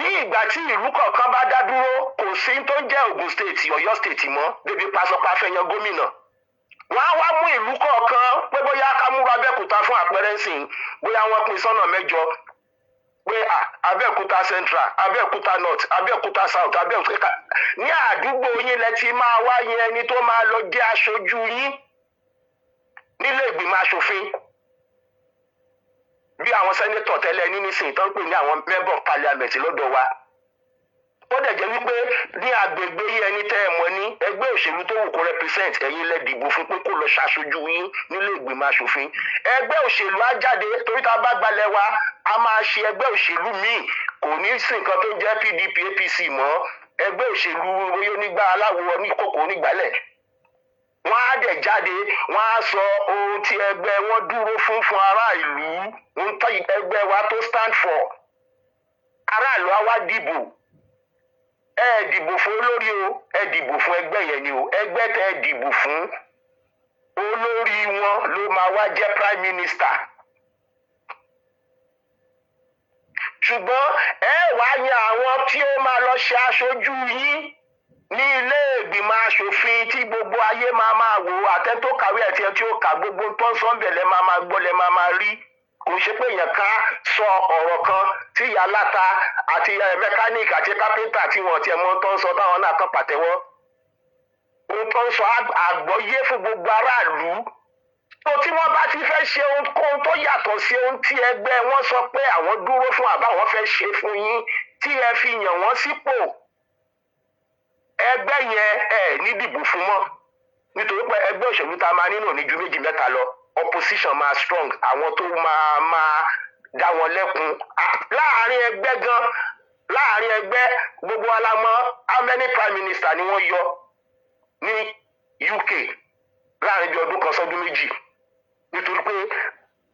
ní ìgbà tí ìlú kọ̀ọ̀kan bá dá dúró kò sí tó ń jẹ́ Ògùn state Ọ̀yọ́ state mọ́ débi pásọpá fẹ́yàn gómìnà wọ́n á wá mú ìlú kọ̀ọ̀kan pé bóyá ká múra Abẹ́òkúta fún àpẹẹrẹ ńsìn bóyá wọ́n pín sọ́nà mẹ́jọ pé Abẹ́òkúta central Abẹ́òkúta north Abẹ́òkúta south Abẹ́òkúta ní àdúgbò yín lẹ ti máa wá yẹn ẹni tó máa lọ jẹ́ aṣojú yín nílé ìgbìmọ̀ aṣòfin bí àwọn sẹ́nétọ̀ tẹ́lẹ̀ ní nísìnyí tó ń pè ní àwọn member of parliament lọ́dọ̀ wa ó dẹ̀ jẹ́ wípé ní agbègbè yín ẹni tẹ́ ẹ mọ̀ ní ẹgbẹ́ òṣèlú tó wù kó represent ẹ̀yin lẹ dìbò fún pé kó lọ ṣaṣojú yín nílé ìgbìmọ̀ aṣòfin ẹgbẹ́ òṣèlú á jáde torí tá a bá gbalẹ̀ wa a máa ṣe ẹgbẹ́ òṣèlú míì kò ní sí nǹkan tó ń jẹ́ PDP APC mọ́ ẹgbẹ́ òṣèlú oyè onígbà aláwọ̀ oníkòkò onígbàlẹ̀ wọ́n á dẹ̀ jáde wọ́n á sọ ohun tí ẹgbẹ́ wọn dúró fún ará ìlú ohun tó ẹgbẹ́ wa tó stand for aráàlú á wá dìbò ẹ dìbò fún olórí o ẹ dìbò fún ẹgbẹ́ yẹn ni o ẹgbẹ́ tẹ́ ẹ dìbò fún olórí wọn ló máa wá jẹ́ prime minister. ṣùgbọ́n ẹ wá yan àwọn tí ó máa lọ ṣe aṣojú yín ní ilé ìgbìmọ̀ aṣòfin tí gbogbo ayé máa wò, àtẹ tó kàwé àti ẹ tí ó kà, gbogbo tó ń sọ́ńbẹ̀ lẹ́ máa gbọ́, lẹ́ máa rí. Kò ṣe pé èèyàn ká sọ ọ̀rọ̀ kan tí ìyá aláta àti mẹkáníìkì àti kápẹ́ńtà tí wọ́n tiẹ̀ mọ̀ tó ń sọ táwọn náà kàn pàtẹ́wọ́. Ohun tó ń sọ àgbọ́yé fún gbogbo aráàlú. tó tí wọ́n bá ti fẹ́ ṣe ohun tó yàtọ̀ sí ohun tí ẹgbẹ́ wọn sọ pé àwọn dúró fún àbáwọn fẹ́ ṣe fún yín, tí ẹ fi yàn wọ́n sípò, ẹgbẹ́ yẹn ẹ ní dìbò fún mọ́, nítorí pé ẹgbẹ́ òṣèlú tá a máa nínú ní ju méjì mẹ́ta lọ, opposition máa strong, àwọn tó máa dá wọn lẹ́kun láàrin ẹgbẹ́ gan, láàrin ẹgbẹ́ gbogbo wa la mọ̀ how many prime minister ni wọ́n yọ ní UK láàrin bí ọdún kan sọ́dún méjì, nítorí pé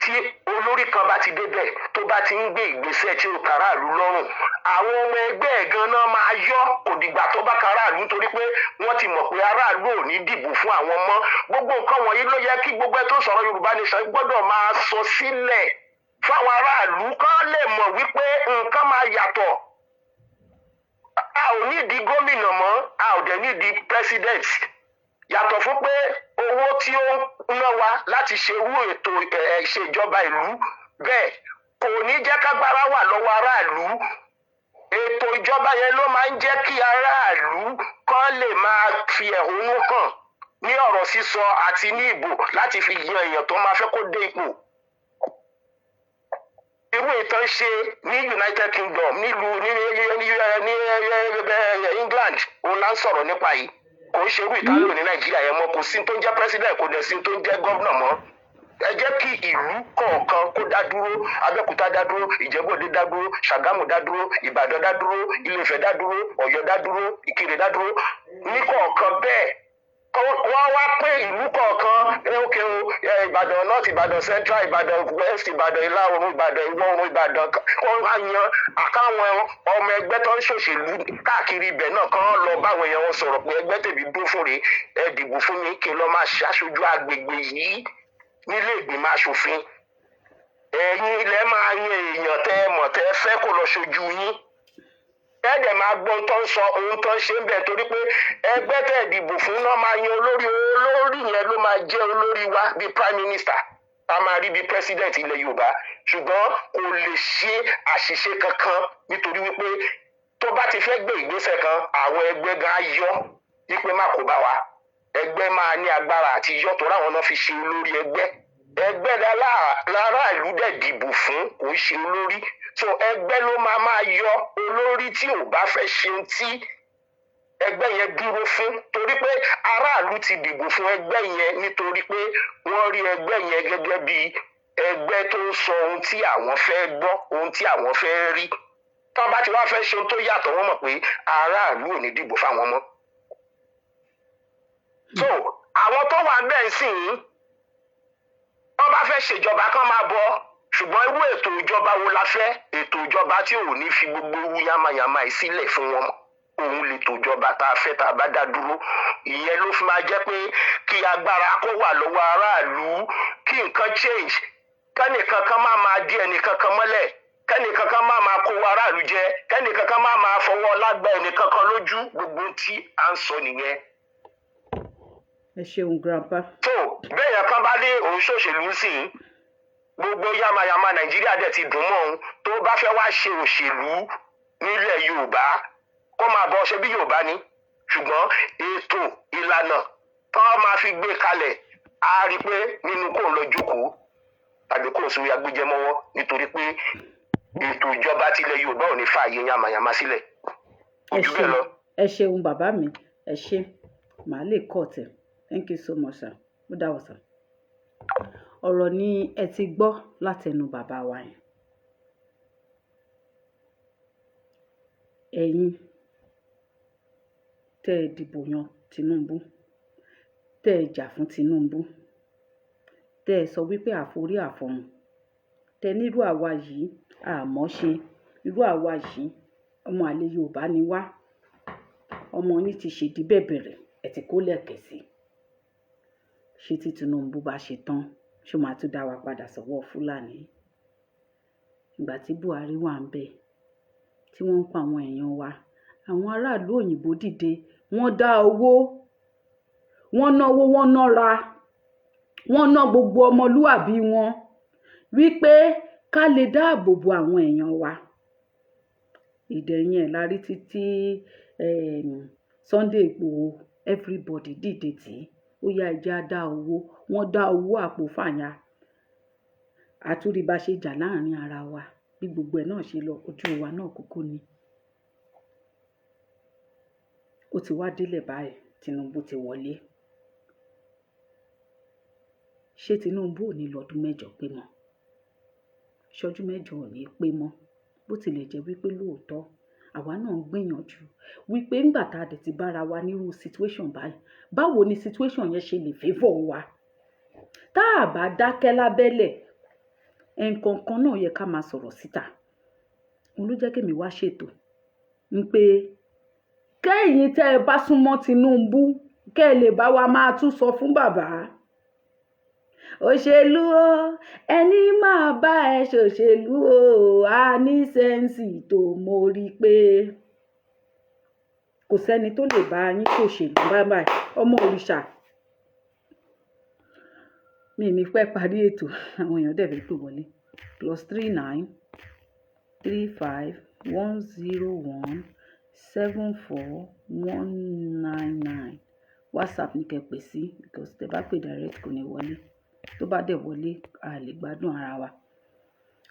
tí olórí kan bá ti débẹ̀ tó bá ti ń gbé ìgbésẹ̀ tí ó kàráàlú lọ́rùn, àwọn ọmọ ẹgbẹ́ ẹ̀ gan náà máa yọ, kò dìgbà tó bá kàráàlú, nítorí pé wọ́n ti mọ̀ pé aráàlú ò ní dìbò fún àwọn mọ́. Gbogbo nǹkan wọ̀nyí ló yẹ kí gbogbo ẹ tó sọ̀rọ̀ Yorùbá Nation gbọ́dọ̀ máa sọ sílẹ̀ fáwọn aráàlú kan lè mọ̀ wípé nǹkan máa yàtọ̀. A ò ní di gómìnà mọ́, a ò dẹ̀ ní di president, yàtọ̀ fún pé owó tí ó ń ná wa láti ṣe irú ètò ìṣèjọba ìlú bẹ́ẹ̀ kò ní jẹ́ kágbára wà lọ́wọ́ aráàlú. Ètò ìjọba yẹn ló máa ń jẹ́ kí aráàlú kan lè máa fi ẹ̀hónú hàn ní ọ̀rọ̀ sísọ àti ní ìbò láti fi yan èèyàn tó máa fẹ́ kó dé ipò. Irú ìtàn ṣe ní United Kingdom, nílùú ní England, òun là ń sọ̀rọ̀ nípa yìí. Kò ń ṣe irú ìtàn lò ní Nàìjíríà yẹn mọ́, kò sí tó ń jẹ́ president, kò dẹ̀ sí tó ń jẹ́ governor mọ́. Ẹ jẹ́ kí ìlú kọ̀ọ̀kan kó dá dúró, Abẹ́òkúta dá dúró, Ìjẹ̀bú-Òde dá dúró, Ṣàgámù dá dúró, Ìbàdàn dá dúró, Ilé-Ifẹ̀ dá dúró, Ọ̀yọ́ dá dúró, Ìkirè dá dúró, ní kọ̀ọ̀kan bẹ́ẹ̀. Wọ́n wá pé ìlú kọ̀ọ̀kan, ókè o, Ìbàdàn North, Ìbàdàn Central, Ìbàdàn West, Ìbàdàn Ìlà Oòrùn, Ìbàdàn Ìwọ̀ Oòrùn, Ìbàdàn, wọ́n wá yan àkáwọn ọmọ ẹgbẹ́ tó ń ṣòṣèlú káàkiri ibẹ̀ náà kan lọ báwọn èèyàn wọn sọ̀rọ̀ pé ẹgbẹ́ tèmi dún fún rèé, ẹ dìbò fún mi kí n lọ máa ṣaṣojú agbègbè yìí nílé ìgbìmọ̀ aṣòfin. Ẹ̀yin ilẹ̀ máa yan èèyàn tẹ́ ẹ mọ̀ tẹ́ ẹ fẹ́ kó lọ ṣojú yín. Ẹ dẹ̀ máa gbọ́ ohun tó ń sọ, ohun tó ń ṣe ń bẹ̀, torí pé ẹgbẹ́ tẹ́ ẹ dìbò fún náà máa yan olórí yẹn ló máa jẹ́ olórí wa bíi prime minister, a máa rí bíi president ilẹ̀ Yorùbá, ṣùgbọ́n kò lè ṣe àṣìṣe kankan nítorí wípé tó bá ti fẹ́ gbé ìgbésẹ̀ kan, àwọn ẹgbẹ́ gan á yọ wípé má kó bá wa. Ẹgbẹ́ máa ní agbára àti yọ tó ráwọn náà fi ṣe olórí ẹgbẹ́. Ẹgbẹ́ láráàlú dẹ̀ dìbò fún, kò ń ṣe olórí. So ẹgbẹ́ ló máa yọ olórí tí ò bá fẹ́ ṣe ohun tí ẹgbẹ́ yẹn dúró fún, torí pé aráàlú ti dìbò fún ẹgbẹ́ yẹn nítorí pé wọ́n rí ẹgbẹ́ yẹn gẹ́gẹ́ bí ẹgbẹ́ tó ń sọ ohun tí àwọn fẹ́ gbọ́, ohun tí àwọn fẹ́ rí. Tó bá ti wá fẹ́ ṣe ohun tó yàtọ̀, wọ́n mọ̀ pé aráàlú ò ní dìbò fáwọn mọ́. So àwọn tó wà bẹ́ẹ̀ sì ń, wọ́n bá fẹ́ ṣèjọba kan máa bọ̀, ṣùgbọ́n irú ètò ìjọba wo la fẹ́? Ètò ìjọba tí ò ní fi gbogbo ewu yamayama yìí sílẹ̀ fún wọn, òun lè tó ìjọba tá a fẹ́ tá a bá dá dúró. Ìyẹn ló fi máa jẹ́ pé kí agbára kó wà lọ́wọ́ aráàlú, kí nǹkan change, kẹ́nìkan kan máa dí ẹnìkan kan mọ́lẹ̀, kẹ́nìkan kan máa kó aráàlú jẹ, kẹ́nìkan kan máa fọwọ́ lágbá ẹnìkan kan lójú. Gbogbo tí à ń sọ nìyẹn. Ẹ ṣeun grandpa. So bẹ́ẹ̀ yẹn kan bá dé òun ṣòṣèlú sí i, gbogbo yamayama Nàìjíríà dẹ̀ ti dùn mọ́ òun. Tó bá fẹ́ wá ṣe òṣèlú nílẹ̀ Yorùbá, kó máa bọ́ ṣe bí Yorùbá ni, ṣùgbọ́n ètò ìlànà tán máa fi gbé kalẹ̀, á rí i pé nínú kò ń lọ jókòó tàbí kò ń sórí agbéjẹmọ́wọ́, nítorí pé ètò ìjọba tilẹ̀ Yorùbá ò ní fààyè yamayama sílẹ̀. Ojú bẹ́ẹ̀ lọ. Ẹ ṣeun bàbá mi, ẹ ṣe, màá lè kọ́ ọ̀tẹ̀. Thank you so much, sir. Ó dáwọ̀ sir. Ọ̀rọ̀ ni ẹ ti gbọ́ látẹnu bàbá wa yẹn. Ẹ̀yin tẹ́ ẹ dìbò yan Tinubu, tẹ́ ẹ jà fún Tinubu, tẹ́ ẹ sọ wípé àforí àfọ̀hún, tẹ́ nírú àwa yìí àmọ́ ṣe, irú àwa yìí ọmọ àlè Yorùbá ni wá, ọmọ yín ti ṣèdí bẹ̀bẹ̀rẹ̀, ẹ ti kó lẹ̀kẹ̀ sí. ṣé tí Tinubu bá ṣe tán ṣó máa tún dá wa padà sọ́wọ́ Fúlàní? Ìgbà tí Buhari wà ń bẹ̀ tí wọ́n ń pa àwọn èèyàn wa, àwọn aráàlú òyìnbó dìde, wọ́n dá owó, wọ́n náwó, wọ́n nára, wọ́n ná gbogbo ọmọlúwàbí wọn wípé ká lè dáàbò bo àwọn èèyàn wa. Ìdẹ̀yìn ẹ̀ la rí títí Sunday Igboho everybody dìde tí ó yá ẹja dá owó, wọ́n dá owó àpò fàyà. Àtúrí bá ṣe jà láàrin ara wa bí gbogbo ẹ̀ náà ṣe lọ, ojú wa náà kúkú ni. Ó ti wá délẹ̀ báyìí, Tinubu ti wọlé. Ṣé Tinubu ò ní lọ́dún mẹ́jọ pé mọ́? Ṣọdún mẹ́jọ ò ní pé mọ́, bó tilẹ̀ jẹ́ wípé lóòótọ́ àwa náà ń gbìyànjú wípé ńgbà tá a dẹ̀ ti bára wa nírú situation báyìí, báwo ni situation yẹn ṣe lè favour wa? Tá a bá dákẹ́ lábẹ́lẹ̀, nǹkan kan náà yẹ ká máa sọ̀rọ̀ síta. Òun ló jẹ́ kémi wá ṣètò ń pé kẹ́yìn tẹ́ ẹ bá súnmọ́ Tinubu kẹ́ ẹ lè bá wa máa tún sọ fún bàbá. Òṣèlú o, ẹni máa bá ẹ ṣòṣèlú o, a ní sẹ́ǹsì tó mórí pé kò sẹ́ni tó lè bá yín ṣòṣèlú báyìí. Ọmọ òrìṣà, mi ní pẹ́ parí ètò, àwọn èèyàn dẹ̀ fẹ́ pè wọlé. +39 35 101 74 199 WhatsApp ní kẹ́ pè sí, because tẹ́ bá pè direct kò ní wọlé. Tó bá dẹ̀ wọlé a lè gbádùn ara wa.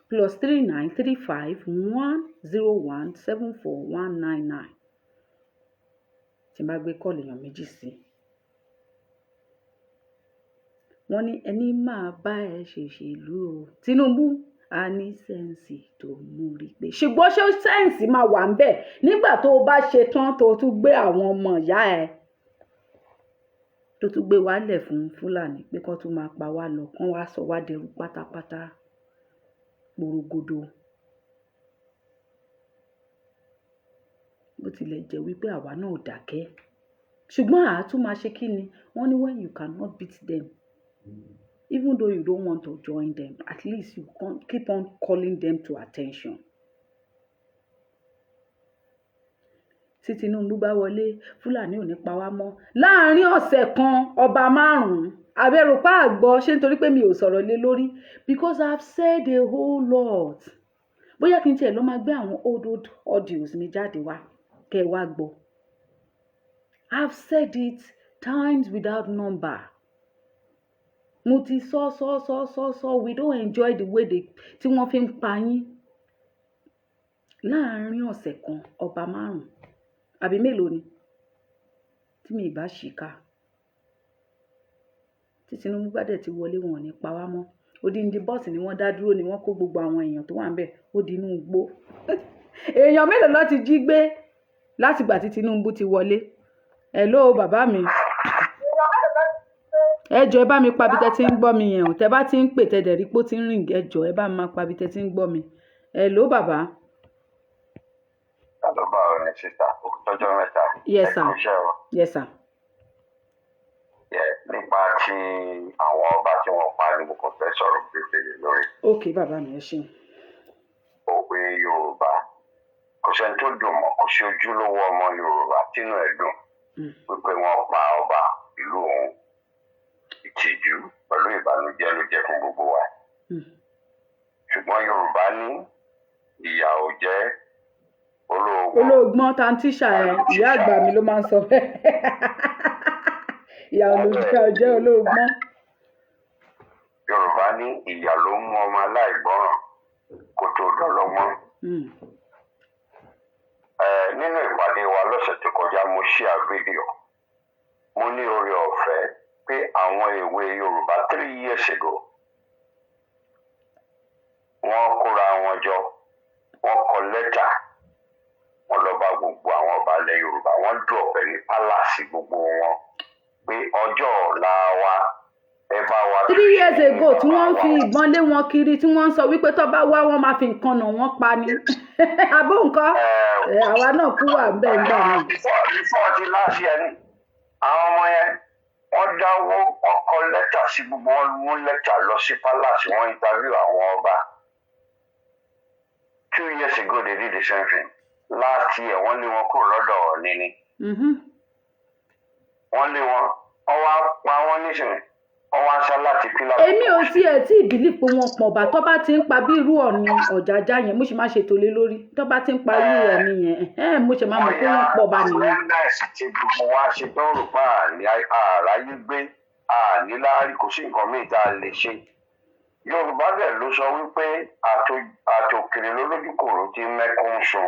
+39 35 101 74 199. Tí n bá gbé kọ́ọ̀lù èèyàn méjì sí, wọ́n ní ẹni máa bá ẹ ṣòṣèlú o, Tinubu a ní sẹ́ǹsì tó mórí pé. Ṣùgbọ́n ṣé sẹ́ǹsì máa wà ń bẹ̀ nígbà tó o bá ṣe tán tó o tún gbé àwọn ọmọ ìyá ẹ tó tún gbé wálẹ̀ fún Fúlàní pé kó tún máa pa wá lọ, kán wá sọ wá dẹrú pátápátá gbòrògodò. Bó tilẹ̀ jẹ́ wípé àwa náà ò dákẹ́, ṣùgbọ́n àá tún máa ṣe kí ni? Wọ́n ní when you cannot beat them, even though you don't want to join them, at least you keep on calling them to attention. Tí Tinubu bá wọlé, Fúlàní ò ní pa wá mọ́. Láàárín ọ̀sẹ̀ kan, ọba 5. Àbẹ̀rùpá àgbọ̀ ṣé nítorí pé mi ò sọ̀rọ̀ lé lórí, because I've said a whole lot. Bóyá kí n tiẹ̀ lọ máa gbé àwọn old audios mi jáde wá kẹ́ ẹ wá gbọ́. I've said it times without number. Mo ti sọ, we don't enjoy the way tí wọ́n fi ń pa yín. Láàárín ọ̀sẹ̀ kan, ọba 5. Àbí mélòó ni? Tí mi ìbá ṣìkà. Tí Tinubu bá dẹ̀ ti wọlé, wọn ò ní pa wá mọ́. Odindi bọ́ọ̀sì ni wọ́n dá dúró ni wọ́n kó gbogbo àwọn èèyàn tó wà ń bẹ̀, ó di inú igbó. Èèyàn mélòó ló ti jí gbé látìgbà tí Tinubu ti wọlé? Hello bàbá mi. Ẹ jọ̀ọ́ ẹ bá mi pa bí tẹ́ ti ń gbọ́ mi yẹn o. Tẹ́ bá ti ń pè tẹ́dẹ̀ rí pé ó ti ń rìn, ẹ jọ̀ọ́ ẹ bá mi máa pa bí tẹ́ ti ń gbọ́ mi. Hello bàbá. Hello báwo ni sísá? Ọjọ́ mẹ́ta. Yes sir. Yes sir. Nípa tí àwọn ọba tí wọ́n pa ni mo kàn fẹ́ sọ̀rọ̀ pépèrè lórí. Ok bàbá mi, ẹ ṣeun. Òwe Yorùbá kò sẹ́ni tó dùn mọ́, kò sí ojúlówó ọmọ Yorùbá tínú ẹ̀ dùn wípé wọ́n pa ọba ìlú òun. Ìtìjú pẹ̀lú ìbànújẹ́ ló jẹ́ fún gbogbo wa. Ṣùgbọ́n Yorùbá ní ìyà ò jẹ́ olóògbọ́n tantíṣà ẹ̀, ìyá àgbà mi ló máa ń sọ bẹ́ẹ̀. Ìyá jẹ́ olóògbọ́n. Yorùbá ní ìyà ló mú ọmọ aláìgbọràn kó tó dọlọ́gbọ́n. Nínú ìpàdé wa lọ́sẹ̀ tó kọjá mo ṣíà fídíò. Mo ní oore ọ̀fẹ́ pé àwọn èwe Yorùbá 3 years ago wọ́n kóra wọn jọ, wọ́n kọ lẹ́tà, wọ́n lọ bá gbogbo àwọn ọba ilẹ̀ Yorùbá, wọ́n dùn ọ̀fẹ́ ní pálásì gbogbo wọn pé ọjọ́ ọ̀la wa ẹ bá wa. 3 years ago tí wọ́n ń fi ìbọn lé wọn kiri tí wọ́n ń sọ wípé tó bá wá wọ́n máa fi nǹkan nà wọ́n pa ni. Àbó nǹkan àwa náà kú wà bẹ́ẹ̀ gbà náà. Bífọ́ ti láṣẹ ẹni àwọn ọmọ yẹn wọ́n dáwó ọkọ lẹ́tà sí gbogbo wọn mú lẹ́tà lọ sí palace wọ́n interview àwọn ọba 2 years ago they did the same thing last year wọ́n lé wọn kúrò lọ́dọ̀ Ọọ̀ni ni wọ́n lé wọn ọwọ́ pa wọ́n nísìnyí ọwọ́ aṣá láti pílà. èmi ò tiẹ̀ tí ìbílí pé wọ́n pọ̀ bá tó bá ti ń pa bí irú Ọọ̀ni Ọ̀jájá yẹn mo sì máa ṣètò lé lórí tó bá ti ń pa irú Ọọ̀ni yẹn mo sì máa mọ̀ pé wọ́n pọ̀ bá nìyẹn. ọ̀yà ti gbogbo wa ṣe tó rò pa àráyé gbé àníláárí kò sí nǹkan míì tá a lè ṣe. Yorùbá dẹ̀ ló sọ wípé àtòkèrè lólójúkòrò ti mẹ́kún sun.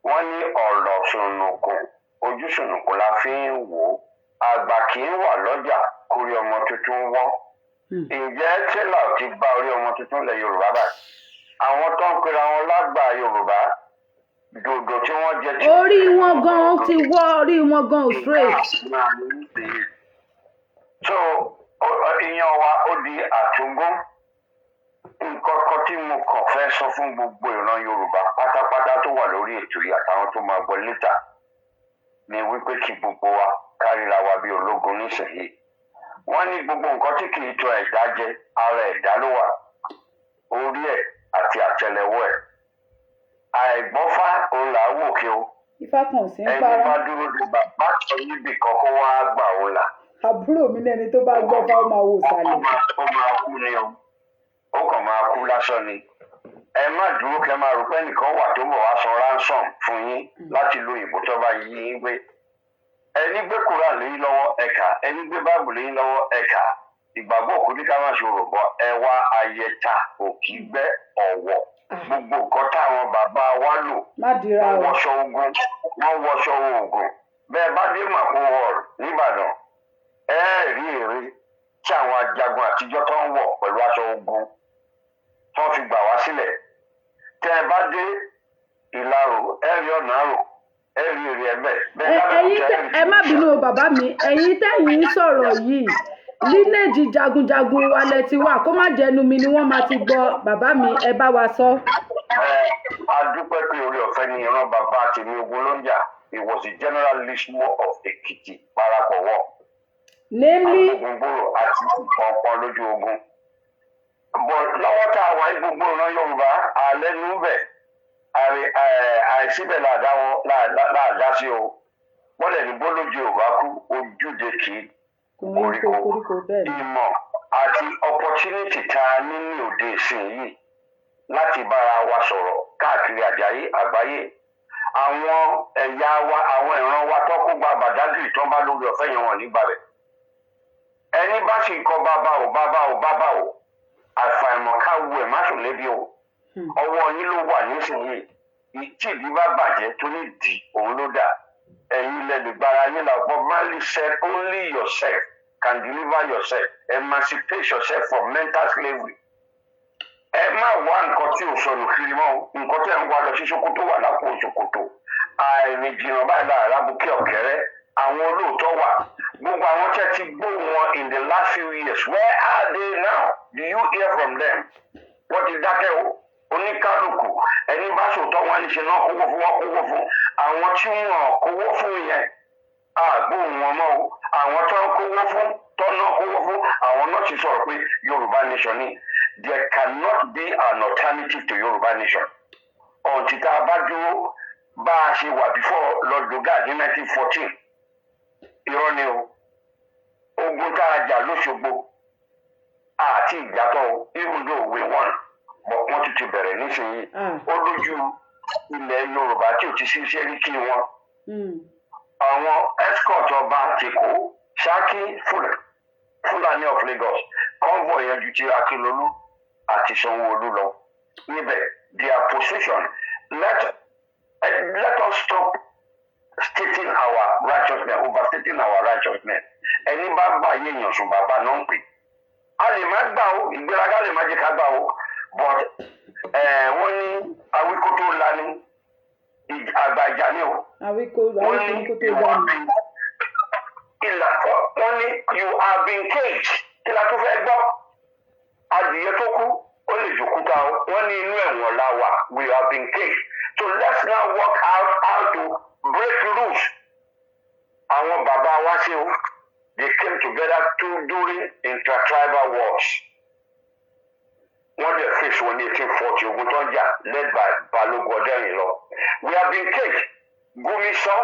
Wọ́n ní ọ̀rọ̀ sùnùkùn ojú sùnùkùn la fi ń wò ó àgbà kì í wà lọ́jà kórí ọmọ tuntun wọ́. Ǹjẹ́ tẹ́lá ti bá orí ọmọ tuntun lẹ̀ Yorùbá báyìí? Àwọn tó ń pera wọn lágbà Yorùbá dòdò tí wọ́n jẹ tí. orí wọn gan ti wọ́ orí wọn gan ò straight. So ìyẹn wa ó di àtúngún. Nǹkan kan tí mo kàn fẹ́ sọ fún gbogbo ìran Yorùbá pátápátá tó wà lórí ètò yìí àtàwọn tó máa gbọ́ létà ni wípé kí gbogbo wa kárìíra wa bí ológun nísìnyí. Wọ́n ní gbogbo nǹkan tí kì í tọ́ ẹ̀dá jẹ ara ẹ̀dá ló wà orí ẹ̀ àti àtẹ́lẹwọ́ ẹ̀. Àìgbọ́fá òun là á wò kí o. Ifá kan sí ń para. Ẹni bá dúró de bàbá sọ níbì kan kó wá gbà òun là. àbúrò mi lẹni tó bá gbọ́ fá ó máa wò sálẹ̀. Ó máa kú ni o ó kàn máa kú lásán ni. Ẹ má dúró kẹ́ máa rò pé nìkan wà tó bọ̀ wá san ransom fún yín láti lo ìbò tó bá yí yín gbé. Ẹni gbé kúrà lẹ́yìn lọ́wọ́ ẹ̀ka ẹni gbé báàbù lẹ́yìn lọ́wọ́ ẹ̀ka ìgbàgbọ́ òkú ní ká má ṣe rògbọ́ ẹ wá ayẹta òkì gbẹ́ ọ̀wọ̀ gbogbo nǹkan táwọn bàbá wa lò wọ́n wọṣọ ogun wọ́n wọṣọ oògùn bẹ́ẹ̀ bá dé màkó wọ̀ọ̀rù nìbàdàn ẹ rí èrè tí àwọn ajagun àtijọ́ tó ń wọ̀ pẹ̀lú aṣọ ogun tó fi gbà wá sílẹ̀ tẹ́ ẹ bá dé ìlarò ẹ rí ọ̀nà àrò ẹ rí èrè ẹ̀bẹ̀. ẹ má bínú bàbá mi ẹ̀yin tẹ́yìn sọ̀rọ̀ yìí línéèjì jagunjagun wa lẹ ti wà kó má jẹnu mi ni wọ́n máa ti gbọ́ bàbá mi ẹ bá wa sọ. A dúpẹ́ pé orí ọ̀fẹ́ ni ìran bàbá tèmi ogun ló ń jà. He was the general lismo of Èkìtì parapọ̀ wọ̀. namely Agbógungbòrò àti ọ̀pọ̀ lójú ogun. Bọ̀ lọ́wọ́ tá a wà ní gbogbo ìran Yorùbá alẹ́ nú bẹ̀ àìsíbẹ̀ láàdá sí o. Wọ́n lè ní bólójú Yorùbá kú ojúde kì í koríko ìmọ̀ àti opportunity tá a ní ní òde ìsìn yìí láti bára wa sọ̀rọ̀ káàkiri àgbáyé àwọn ẹ̀yà wa àwọn ìran wa tó kó gba Bàdágìrì tó ń bá lórí ọ̀fẹ́ yẹn wọ̀n nígbà rẹ̀ ẹni bá sì kọ́ bàbá o àfàìmọ̀ ká wu ẹ̀ má sùn lébi o ọwọ́ yín ló wà nísìnyìí tí ìdí bá bàjẹ́ tó ní ìdí òun ló dà. Ẹ̀yin lẹ́nu gbára yín la Bob Marley said only yourself can deliver yourself emancipate yourself from mental slavery. Ẹ má wá nǹkan tí ò sọnù kiri mọ́ nǹkan tí ẹ̀ ń wá lọ sí Sokoto wà lápò Sokoto àìrìn jìnnà báyìí lára bukẹ́ ọ̀kẹ́rẹ́ àwọn olóòótọ́ wà gbogbo àwọn tẹ́ ti gbó wọn in the last few years where are they now? Do you hear from them? Wọ́n ti dákẹ́ o oníkálukú ẹni bá sòótọ́ wọn ní ṣe náà kówó fún àwọn tí wọn kówó fún yẹn àgbóhùn wọn mọ́ o àwọn tó ń kówó fún tọ́nà kówó fún àwọn náà ti sọ̀rọ̀ pé Yorùbá nation ni there cannot be an alternative to Yorùbá nation ọ̀ǹtí tá a bá dúró bá a ṣe wà before Lord Lugard ní 1914 irọ́ ni o ogun tá a jà lóṣogbo àti ìjàtọ̀ even though we won wọ́n ti bẹ̀rẹ̀ nísìnyí ó lójú ilẹ̀ Yorùbá tí ò ti sí sẹ́ríkì wọn àwọn escort ọba tèkó Ṣákí Fúlàní of Lagos convoy yẹn ju ti Akínlolú àti Sanwó-Olú lọ níbẹ̀ their position let us stop stating our righteousness overstating our righteousness ẹni bá bá yéèyàn sùn bàbá náà ń pè a lè má gbà ó ìgbéraga lè má jẹ́ ká gbà ó but wọ́n ní awíkótó ńlá ní àgbà ìjà ní o wọ́n ní you have been caged kí la tó fẹ́ gbọ́ adìyẹ tó kú ó lè jòkúta o wọ́n ní inú ẹ̀wọ̀n la wà we have been caged so let's now work out how to break rules àwọn bàbá wa ṣe o they came together during inter-tribal wars. Wọ́n dẹ̀ face wọn ní 1840 ogun tó ń jà led by Balógun Ọdẹ́rìnlọ. We have been caged. Gumi sọ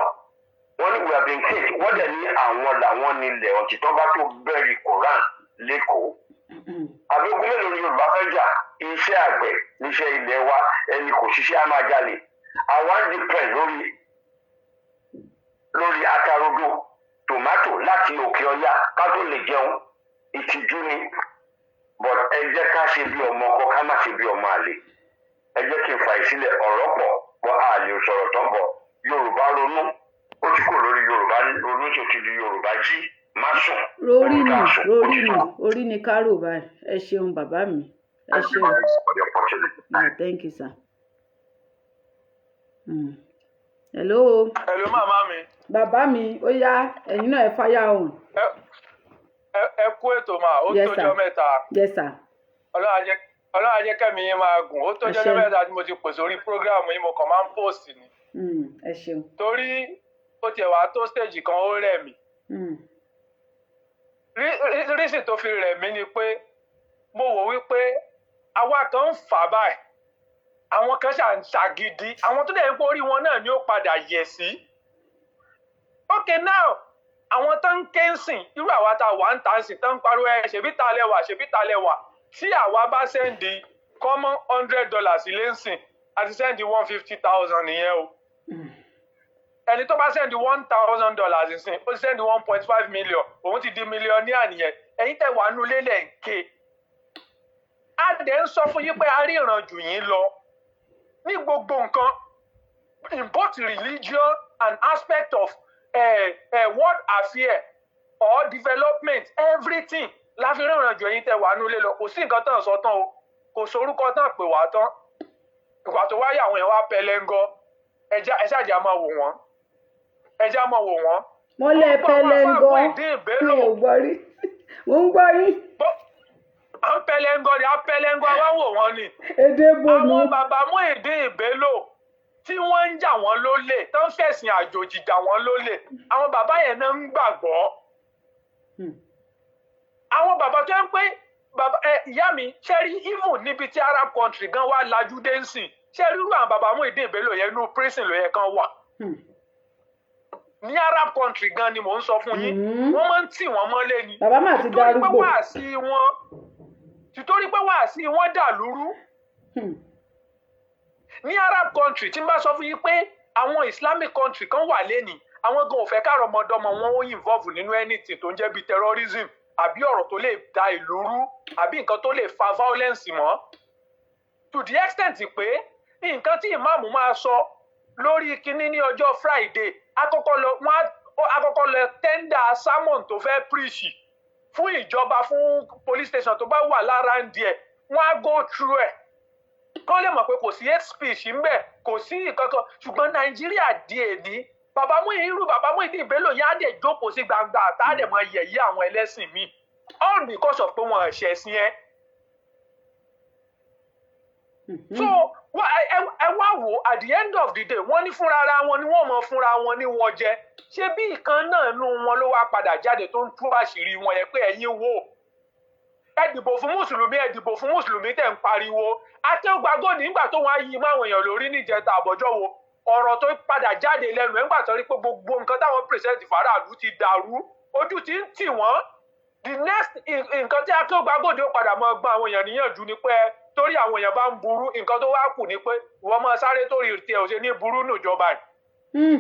wọ́n ní we have been caged. Wọ́n dẹ̀ ní àwọn làwọn nílẹ̀ ọ̀tí tó bá tó bẹ̀rì Koran lẹ́kọ̀ọ́. Àbíogun mélòó ni Yorùbá fẹ́ jà? Iṣẹ́ àgbẹ̀ níṣẹ́ ilẹ̀ wa ẹni kò ṣiṣẹ́ á máa jalè. Àwa ń depend lórí atarodo tòmátò láti òkè ọya ká tó lè jẹun. Ìtìjú ni. But ẹ jẹ́ ká ṣe bí ọmọ ọkọ ká má ṣe bí ọmọ àlè. Ẹ jẹ́ kí n fà ìsílẹ̀ ọ̀rọ̀ pọ̀ bọ́ àlè sọ̀rọ̀ tó ń bọ̀. Yorùbá ronú ó ti kò lórí Yorùbá ronú tó ti di Yorùbá jí má sùn. Orí ni kárò báyìí. Ẹ ṣeun bàbá mi. Ẹ ṣeun. Thank you sir. Hello. Hello màmá mi. Bàbá mi ó yá ẹ̀yin náà ẹ fáyà ọ̀hún. Ẹ kú ètò mà ó tójọ́ mẹ́ta. Yes sir. Ọlọ́run á jẹ́ kẹ́mi yín máa gùn ó tójọ́ mẹ́ta tí mo ti pèsè orí prógráàmù yín mo kàn máa ń post ni. Ẹ ṣeun. Torí ó tiẹ̀ wá tó stage kan ó rẹ̀ mí. Rísì tó fi rẹ̀ mí ni pé mo wò wípé àwa kan ń fà báyìí àwọn kan ṣàgídí àwọn tó dẹ̀ ń pé orí wọn náà ni ó padà yẹ̀ sí. Okay now àwọn tó ń ké ń sìn irú àwa tá a wà ń tà ń sìn tó ń pariwo ẹ ṣèbí ta lẹ́wà tí àwa bá sẹ́ndì common $100 ilé ń sìn àti sẹ́ndì 150,000 nìyẹn o. Ẹni tó bá sẹ́ndì $1,000 ń sìn ó ti sẹ́ndì 1.5 million òun ti di mílíọ̀nìà nìyẹn ẹ̀yin tẹ̀ wà nulẹ̀ lẹ̀ ń ké. A dẹ̀ ń sọ fún yín pé a ríran jù yín lọ ní gbogbo nǹkan in both religion and aspect of world affair or development everything la fi ríran jù ẹ̀yin tẹ̀ wà nulẹ̀ lọ kò sí nǹkan tán sọ tán o kò sorúkọ tán pè wá tán ìgbà tó wáyé àwọn èèyàn wá pẹlẹngọ ẹ ṣáàjà máa wò wọ́n ẹjá máa wò wọ́n. wọ́n lé pẹlẹngọ mi ò gbọ́ rí mo ń gbọ́ yín. à ń pẹlẹngọ ni à ń pẹlẹngọ wá wò wọ́n ni. èdè bomi. àwọn bàbá Muyideen Bello tí wọ́n ń jà wọ́n lólè tó ń fẹ̀sìn àjòjì jà wọ́n lólè àwọn bàbá yẹn náà ń gbàgbọ́. àwọn bàbá tó ń pé ìyá mi ṣe rí even níbi tí Arab country gan wà lajú dé ń sìn ṣe rí irú àwọn bàbá Muyideen Bello yẹn inú prison ló yẹ kán wà. Ní Arab country gan ni mò ń sọ fún yín wọ́n máa ń tì wọ́n mọ́lé ni. Bàbá máa ti darúgbó. Títorí pé wàásí wọn dà lúrú. Ní Arab country tí n bá sọ fún yín pé àwọn Islamic country kan wà lẹ́nìí àwọn gan ò fẹ́ káàrọ̀ ọmọdọ́mọ wọn ó involve nínú anything tó ń jẹ́ bíi terrorism àbí ọ̀rọ̀ tó lè da ìlú rú àbí nǹkan tó lè fa violence mọ́. To the extent pé nǹkan tí ìmáàmù máa sọ lórí kinní ní ọjọ́ Friday akọ́kọ́ lọ tẹ́ndà sermon tó fẹ́ preach fún ìjọba fún police station tó bá wà lára ń díẹ̀ wọ́n á go through ẹ̀ kọ́ lè mọ̀ pé kò sí hate speech ń bẹ̀ kò sí ìkankan ṣùgbọ́n Nàìjíríà di èní bàbá Muyideen Bello yẹn á dẹ̀ jókòó sí gbangba àtà dẹ̀ mọ yẹ̀yẹ́ àwọn ẹlẹ́sìn míì all because of pé wọn ẹ̀ṣẹ̀ sí ẹ́. So ẹ wá wò at the end of the day wọ́n ní fúnra ara wọn ni wọ́n mọ̀ fúnra wọn ní wọ́n jẹ ṣé bí ìkan náà nù wọn ló wá padà jáde tó ń tú àṣírí wọn yẹn pé ẹ̀yin wò ẹ dìbò fún mùsùlùmí tẹ̀ ń pariwo Akéwàgbàgò nígbà tó wọ́n á yí máwọn èèyàn lórí níjẹta àbọ̀jọ́ wo ọ̀rọ̀ tó padà jáde lẹ́nu ẹ̀ ńgbà tó rí pé gbogbo nǹkan táwọn pírẹsẹ̀ntì faraàlú ti dàrú ojú ti ń tì wọ́n the next nǹkan tí Akéwàgbàgò ó padà mọ́ gbọ́n àwọn èèyàn níyànjú ni pé torí àwọn èèyàn bá ń burú nǹkan tó wá kù ni pé wọ́n máa sáré torí tiẹ̀ ò ṣe ní burú níjọba yìí.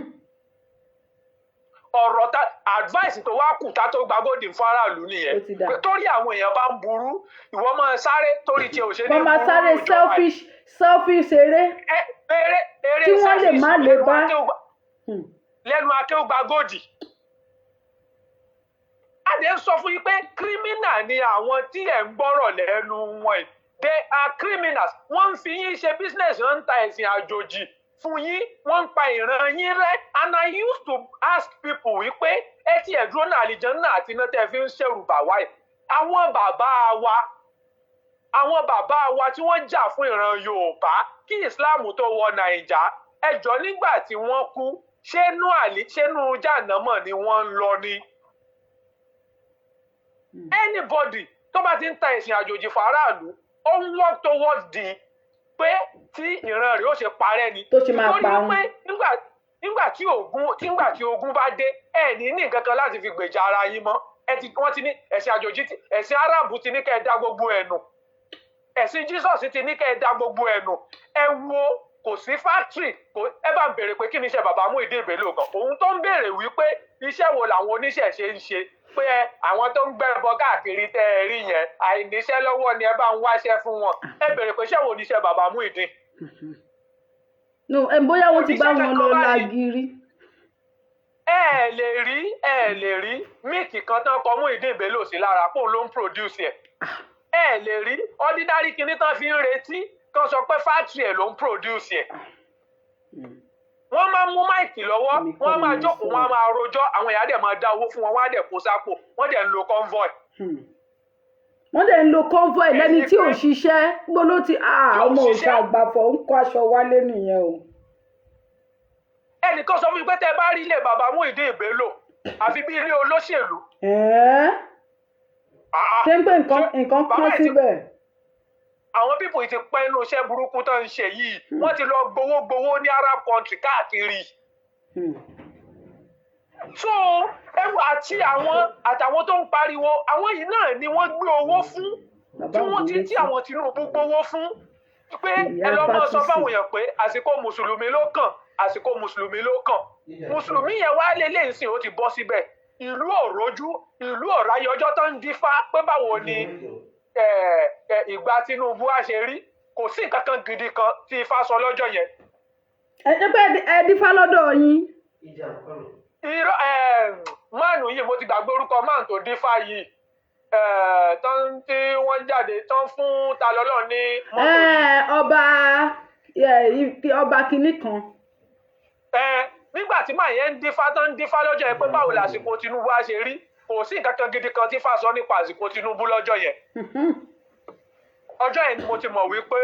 ọ̀rọ̀ advice tó wá kù tá tó gbàgòdì fún aráàlú nìyẹn pé torí àwọn èèyàn bá ń burú ìwọ máa sáré torí tiẹ̀ ò ṣe ní burú níjọba yìí. wọ́n máa sáré selfish eré tí wọ́n lè má lè bá. lẹ́nu Akéwàgbàgòdì adé ń sọ fún yín pé kírímínà ni àwọn tí ẹ̀ ń gbọ́rọ̀ lẹ́nu wọn yìí. They are criminals. Wọ́n ń fi yín ṣe business wọ́n ń ta ẹ̀sìn àjòjì fún yín wọ́n ń pa ìran yín rẹ́ and I used to ask people wípé ẹ ti ẹ̀dúró náà àlìjànnà àti iná tẹ́ fi ń ṣẹ̀rù bà wá yìí. Àwọn bàbá wa tí wọ́n jà fún ìran Yorùbá kí Islam tó wọ Nàìjà ẹjọ́ nígbà tí wọ́n kú ṣénú jàǹdàmọ̀ ni wọ́n ń lọ ni. anybody tó bá ti ń ta ẹ̀sìn àjòjì faraàlú ó ń work towards the pé tí ìran rẹ̀ ó ṣe parẹ́ ni nítorí pé nígbà tí ogun bá dé ẹ ní nǹkan kan láti fi gbèjà ara yín mọ́ wọ́n ti ní ẹ̀sìn àjòjì ẹ̀sìn aráàbù ti ní kẹ́ ẹ dá gbogbo ẹ̀ nù ẹ̀sìn Jesus ti ní kẹ́ ẹ dá gbogbo ẹ̀ nù ẹ wo kò sí fáktírì ẹ bá ń béèrè pé kí ni iṣẹ́ bàbá Muyideen Bello gan òun tó ń béèrè wípé iṣẹ́ wo làwọn oníṣẹ̀ṣe ń ṣe pé àwọn tó ń gbẹ́bọ káàkiri tẹ́ ẹ rí yẹn àìníṣẹ́ lọ́wọ́ ni ẹ bá ń wáṣẹ́ fún wọn ẹ béèrè pé iṣẹ́ wo ni iṣẹ́ bàbá Muyideen. bóyá wọ́n ti bá wọn lọ lágiri. ẹ lè rí míìkì kan tán kọ Muyideen Bello sí lára pòun ló ń produce ẹ lè rí ordinary kinní tán fi ń retí kan sọ pé fáktírì ẹ̀ ló ń produce ẹ̀. wọ́n máa mú máìkì lọ́wọ́ wọ́n máa jókòó wọ́n máa rojọ́ àwọn èèyàn dẹ̀ máa dá owó fún wọn wọ́n á dẹ̀ kó sápò wọ́n dẹ̀ ń lo convoy. wọ́n dẹ̀ ń lo convoy lẹ́ni tí ò ṣiṣẹ́ gbóló ti ọmọ òṣà àgbàfọ̀ ń kó aṣọ wálé nìyẹn o. ẹnìkan sọ fún mi pé tẹ bá rí ilé bàbá Muyideen Bello àfi bí ilé olóṣèlú. ṣé ń pè nǹkan kan síbẹ̀. àwọn pípò ti pẹ́ inú iṣẹ́ burúkú tó ń ṣe yìí wọ́n ti lọ gbowó ní Arab country káàkiri. so ẹwù àtàwọn tó ń pariwo àwọn yìí náà ni wọ́n gbé owó fún tí àwọn Tinubu gbowó fún pé ẹ lọ́ mọ́ sọ fáwọn èèyàn pé àsìkò mùsùlùmí ló kàn mùsùlùmí yẹn wá lélẹ̀ ìsìn ó ti bọ́ síbẹ̀ ìlú òrojú ìlú ọ̀ráyé ọjọ́ tó ń dífá pé báwo ni ìgbà Tinubu á ṣe rí kò sí nǹkan kan gidi kan tí Ifá sọ lọ́jọ́ yẹn. ẹ pé ẹ dífá lọ́dọ̀ yín. máàlù yìí mo ti gbàgbé orúkọ máàlù tó dífá yìí tán tí wọ́n jáde tán fún ta lọ́lọ́ ní mọ́tò yìí. ọba kìíní kan. nígbà tí màá yẹn ń dífá lọ́jọ́ yẹn pé báwo làsìkò Tinubu á ṣe rí kò sí nǹkan kan gidi kan tí Ifá sọ nípa àsìkò Tinubu lọ́jọ́ yẹn. ọjọ́ yẹn ni mo ti mọ̀ wípé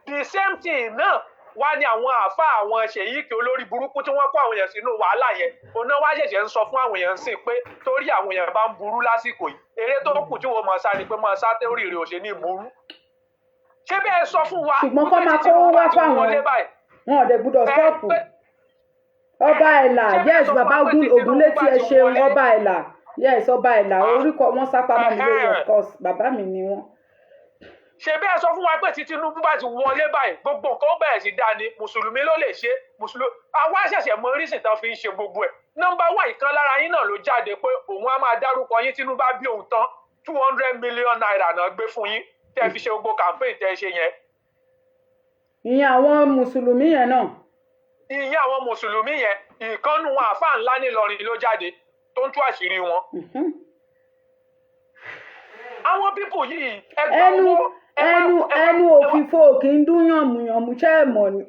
the same thing náà wá ní àwọn àáfà àwọn ṣèyíkì olórí burúkú tí wọ́n kó àwọn èèyàn sínú wàhálà yẹn òun náà wá ṣẹ̀ṣẹ̀ ń sọ fún àwọn èèyàn sí pé torí àwọn èèyàn bá ń burú lásìkò yìí eré tó kù tí wọ́n máa sá ni pé máa sá torí rẹ̀ ò ṣe ní burú. ṣé bẹ́ẹ̀ sọ fún wa ṣùgbọ́n kọ́ máa kówó wá fáwọn wọn ò dẹ̀ gbúdọ̀ sọ́ọ̀pù ọba ẹ̀là yes bàbá Ògúnlétí ẹ ṣeun ọba ẹ̀là yes ọba ẹ̀là orúkọ wọn sápamọ́ mi lórí of course bàbá mi ni wọ́n. ṣe bẹ́ẹ̀ sọ fún wa pé tí Tinubu bá ti wọlé báyìí gbogbo nǹkan ó bẹ̀rẹ̀ sí dá ni mùsùlùmí ló lè ṣe mùsùlùmí àwa ṣẹ̀ṣẹ̀ mọ orísìí tán fi ń ṣe gbogbo ẹ̀. nọ́mbà wà ìkan lára yín náà ló jáde pé òun á máa dárúkọ yín Tinubu bá bí òun tán 200 million naira náà gbé fún yín tẹ́ fi ṣe gbogbo campaign tẹ́ ṣe yẹn. ìyẹn àwọn mùsùlùmí yẹn náà. ìyẹn àwọn mùsùlùmí yẹn ìkànnù àáfàá ńlá nílọrin ló jáde tó ń tú àṣírí wọn. àwọn pípù yìí ẹnu òfìfo kì í dún yànmùyànmù ṣe é mọ̀ ni.